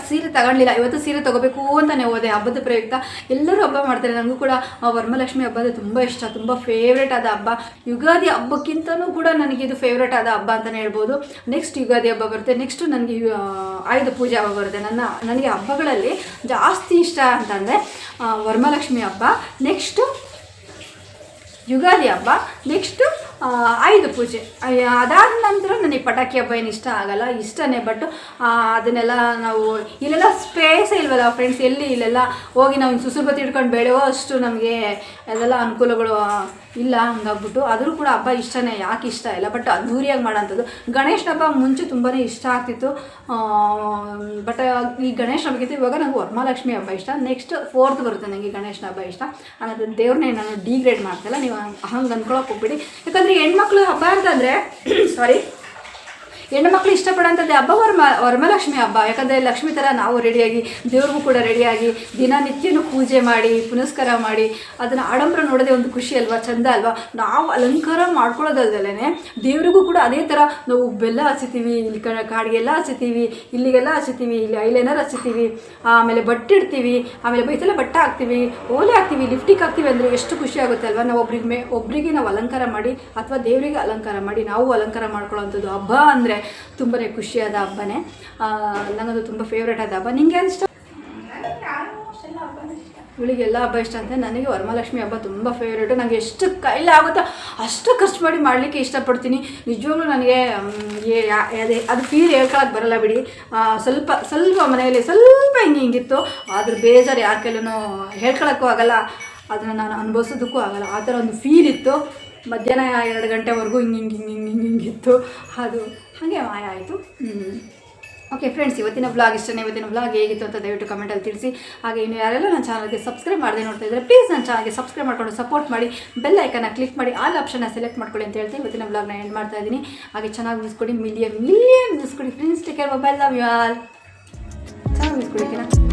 ಸೀರೆ ತಗೊಳ್ಳಿಲ್ಲ. ಇವತ್ತು ಸೀರೆ ತೊಗೋಬೇಕು ಅಂತಲೇ ಹೋದೆ. ಹಬ್ಬದ ಪ್ರಯುಕ್ತ ಎಲ್ಲರೂ ಹಬ್ಬ ಮಾಡ್ತಾರೆ. ನನಗೂ ಕೂಡ ವರಮಹಾಲಕ್ಷ್ಮಿ ಹಬ್ಬ ಅಂದರೆ ತುಂಬ ಇಷ್ಟ, ತುಂಬ ಫೇವ್ರೇಟ್ ಆದ ಹಬ್ಬ. ಯುಗಾದಿ ಹಬ್ಬಕ್ಕಿಂತಲೂ ಕೂಡ ನನಗೆ ಇದು ಫೇವ್ರೇಟ್ ಆದ ಹಬ್ಬ ಅಂತಲೇ ಹೇಳ್ಬೋದು. ನೆಕ್ಸ್ಟ್ ಯುಗಾದಿ ಹಬ್ಬ ಬರುತ್ತೆ, ನೆಕ್ಸ್ಟು ನನಗೆ ಆಯುಧ ಪೂಜೆ ಹಬ್ಬ ಬರುತ್ತೆ. ನನಗೆ ಹಬ್ಬಗಳಲ್ಲಿ ಜಾಸ್ತಿ ಇಷ್ಟ ಅಂತಂದರೆ ವರಮಹಾಲಕ್ಷ್ಮಿ ಹಬ್ಬ, ನೆಕ್ಸ್ಟು ಯುಗಾದಿ ಹಬ್ಬ, ನೆಕ್ಸ್ಟು ಆಯುಧ ಪೂಜೆ. ಅದಾದ ನಂತರ ನನಗೆ ಪಟಾಕಿ ಹಬ್ಬ ಏನು ಇಷ್ಟ ಆಗಲ್ಲ, ಇಷ್ಟನೇ. ಬಟ್ ಅದನ್ನೆಲ್ಲ ನಾವು ಇಲ್ಲೆಲ್ಲ ಸ್ಪೇಸೇ ಇಲ್ವಲ್ಲ ಫ್ರೆಂಡ್ಸ್, ಇಲ್ಲೆಲ್ಲ ಹೋಗಿ ನಾವು ಸುಸುಬತ್ತಿ ಹಿಡ್ಕೊಂಡು ಬೆಳೆಯೋ ಅಷ್ಟು ನಮಗೆ ಅದೆಲ್ಲ ಅನುಕೂಲಗಳು ಇಲ್ಲ. ಹಂಗಾಗ್ಬಿಟ್ಟು ಆದರೂ ಕೂಡ ಹಬ್ಬ ಇಷ್ಟನೇ, ಯಾಕೆ ಇಷ್ಟ ಇಲ್ಲ, ಬಟ್ ಅದ್ದೂರಿಯಾಗಿ ಮಾಡೋಂಥದ್ದು. ಗಣೇಶ ಹಬ್ಬ ಮುಂಚೆ ತುಂಬಾ ಇಷ್ಟ ಆಗ್ತಿತ್ತು, ಬಟ್ ಈ ಗಣೇಶ ಹಬ್ಬಕ್ಕಿಂತ ಇವಾಗ ನನಗೆ ವರಮಹಾಲಕ್ಷ್ಮಿ ಹಬ್ಬ ಇಷ್ಟ. ನೆಕ್ಸ್ಟ್ 4th ಬರುತ್ತೆ ನನಗೆ ಗಣೇಶನ ಹಬ್ಬ ಇಷ್ಟ. ಅನ್ನೋದು ದೇವ್ರನ್ನೇ ನಾನು ಡಿಗ್ರೇಡ್ ಮಾಡ್ತಾಯಿಲ್ಲ, ನೀವು ಹಂಗೆ ಅಂದ್ಕೊಳಕ್ಕೆ ಹೋಗ್ಬಿಡಿ. ಯಾಕಂದರೆ ಹೆಣ್ಮಕ್ಳು ಹಬ್ಬ ಅಂತಂದರೆ ಹೆಣ್ಣು ಮಕ್ಕಳು ಇಷ್ಟಪಡೋಂಥದ್ದು ಹಬ್ಬ ವರಮಹಾಲಕ್ಷ್ಮಿ ಹಬ್ಬ. ಯಾಕಂದರೆ ಲಕ್ಷ್ಮಿ ಥರ ನಾವು ರೆಡಿಯಾಗಿ, ದೇವ್ರಿಗೂ ಕೂಡ ರೆಡಿಯಾಗಿ ದಿನನಿತ್ಯನೂ ಪೂಜೆ ಮಾಡಿ ಪುನಸ್ಕಾರ ಮಾಡಿ ಅದನ್ನು ಆಡಂಬರ ನೋಡೋದೇ ಒಂದು ಖುಷಿ ಅಲ್ವಾ, ಚಂದ ಅಲ್ವಾ. ನಾವು ಅಲಂಕಾರ ಮಾಡ್ಕೊಳ್ಳೋದಲ್ದಲೇ ದೇವರಿಗೂ ಕೂಡ ಅದೇ ಥರ ನಾವು ಬೆಲ್ಲ ಹಚ್ಚಿತೀವಿ, ಇಲ್ಲಿ ಕಾಡಿಗೆಲ್ಲ ಹಚ್ಚಿತೀವಿ, ಇಲ್ಲಿಗೆಲ್ಲ ಹಚ್ಚಿತೀವಿ, ಇಲ್ಲಿ ಐಲೈನರ್ ಹಚ್ಚಿತೀವಿ, ಆಮೇಲೆ ಬಟ್ಟಿಡ್ತೀವಿ, ಆಮೇಲೆ ಬೈತೆಲ್ಲ ಬಟ್ಟೆ ಹಾಕ್ತೀವಿ, ಓಲೆ ಹಾಕ್ತೀವಿ, ಲಿಫ್ಟಿಗೆ ಹಾಕ್ತೀವಿ. ಅಂದರೆ ಎಷ್ಟು ಖುಷಿ ಆಗುತ್ತೆ ಅಲ್ವಾ. ನಾವು ಒಬ್ಬರಿಗೆ ನಾವು ಅಲಂಕಾರ ಮಾಡಿ ಅಥವಾ ದೇವರಿಗೆ ಅಲಂಕಾರ ಮಾಡಿ ನಾವು ಅಲಂಕಾರ ಮಾಡ್ಕೊಳ್ಳೋವಂಥದ್ದು ಹಬ್ಬ ಅಂದರೆ ತುಂಬಾ ಖುಷಿಯಾದ ಹಬ್ಬನೇ. ನನಗದು ತುಂಬ ಫೇವ್ರೇಟ್ ಆದ ಹಬ್ಬ. ನಿಂಗೆ ಏನು ಇಷ್ಟ? ಇವಳಿಗೆಲ್ಲ ಹಬ್ಬ ಇಷ್ಟ ಅಂತ. ನನಗೆ ವರಮಹಾಲಕ್ಷ್ಮಿ ಹಬ್ಬ ತುಂಬ ಫೇವ್ರೇಟು. ನನಗೆ ಎಷ್ಟು ಕೈಲಾಗುತ್ತೋ ಅಷ್ಟು ಖರ್ಚು ಮಾಡಿ ಮಾಡಲಿಕ್ಕೆ ಇಷ್ಟಪಡ್ತೀನಿ. ನಿಜವಾಗ್ಲೂ ನನಗೆ ಅದು ಫೀಲ್ ಹೇಳ್ಕೊಳಕ್ಕೆ ಬರಲ್ಲ ಬಿಡಿ. ಸ್ವಲ್ಪ ಮನೆಯಲ್ಲಿ ಸ್ವಲ್ಪ ಹಿಂಗಿತ್ತು, ಆದರೂ ಬೇಜಾರು ಯಾರ ಕೈಲೂ ಹೇಳ್ಕೊಳಕ್ಕೂ ಆಗಲ್ಲ, ಅದನ್ನು ನಾನು ಅನುಭವಿಸೋದಕ್ಕೂ ಆಗಲ್ಲ. ಆ ಥರ ಒಂದು ಫೀಲ್ ಇತ್ತು. ಮಧ್ಯಾಹ್ನ 2 ಗಂಟೆವರೆಗೂ ಹಿಂಗಿತ್ತು, ಅದು ಹಾಗೆ ಮಾಯ ಆಯಿತು. ಓಕೆ ಫ್ರೆಂಡ್ಸ್, ಇವತ್ತಿನ ಬ್ಲಾಗ್ ಇಷ್ಟನೇ. ಇವತ್ತಿನ ಬ್ಲಾಗ್ ಹೇಗಿತ್ತು ಅಂತ ದಯವಿಟ್ಟು ಕಮೆಂಟಲ್ಲಿ ತಿಳಿಸಿ. ಹಾಗೆ ಇನ್ನು ಯಾರೆಲ್ಲ ನನ್ನ ಚಾನಲ್ಗೆ ಸಬ್ಸ್ಕ್ರೈಬ್ ಮಾಡದೆ ನೋಡ್ತಾ ಇದ್ದರೆ ಪ್ಲೀಸ್ ನನ್ನ ಚಾನಲ್ಗೆ ಸಬ್ಸ್ಕ್ರೈಬ್ ಮಾಡ್ಕೊಂಡು ಸಪೋರ್ಟ್ ಮಾಡಿ, ಬೆಲ್ ಐಕನ್ನ ಕ್ಲಿಕ್ ಮಾಡಿ ಆಲ್ ಆಪ್ಷನ್ನ ಸೆಲೆಕ್ಟ್ ಮಾಡ್ಕೊಳ್ಳಿ ಅಂತ ಹೇಳ್ತೀನಿ. ಇವತ್ತಿನ ಬ್ಲಾಗ್ನ ಎಂಡ್ ಮಾಡ್ತಾ ಇದ್ದೀನಿ. ಹಾಗೆ ಚೆನ್ನಾಗಿ ಮಿಸ್ ಕೊಡಿ, ಮಿಲಿಯನ್ ಮಿಸ್ ಕೊಡಿ friends. Take care, bye, love you all. ಚೆನ್ನಾಗಿ ಮಿಸ್ ಕೊಡಿ.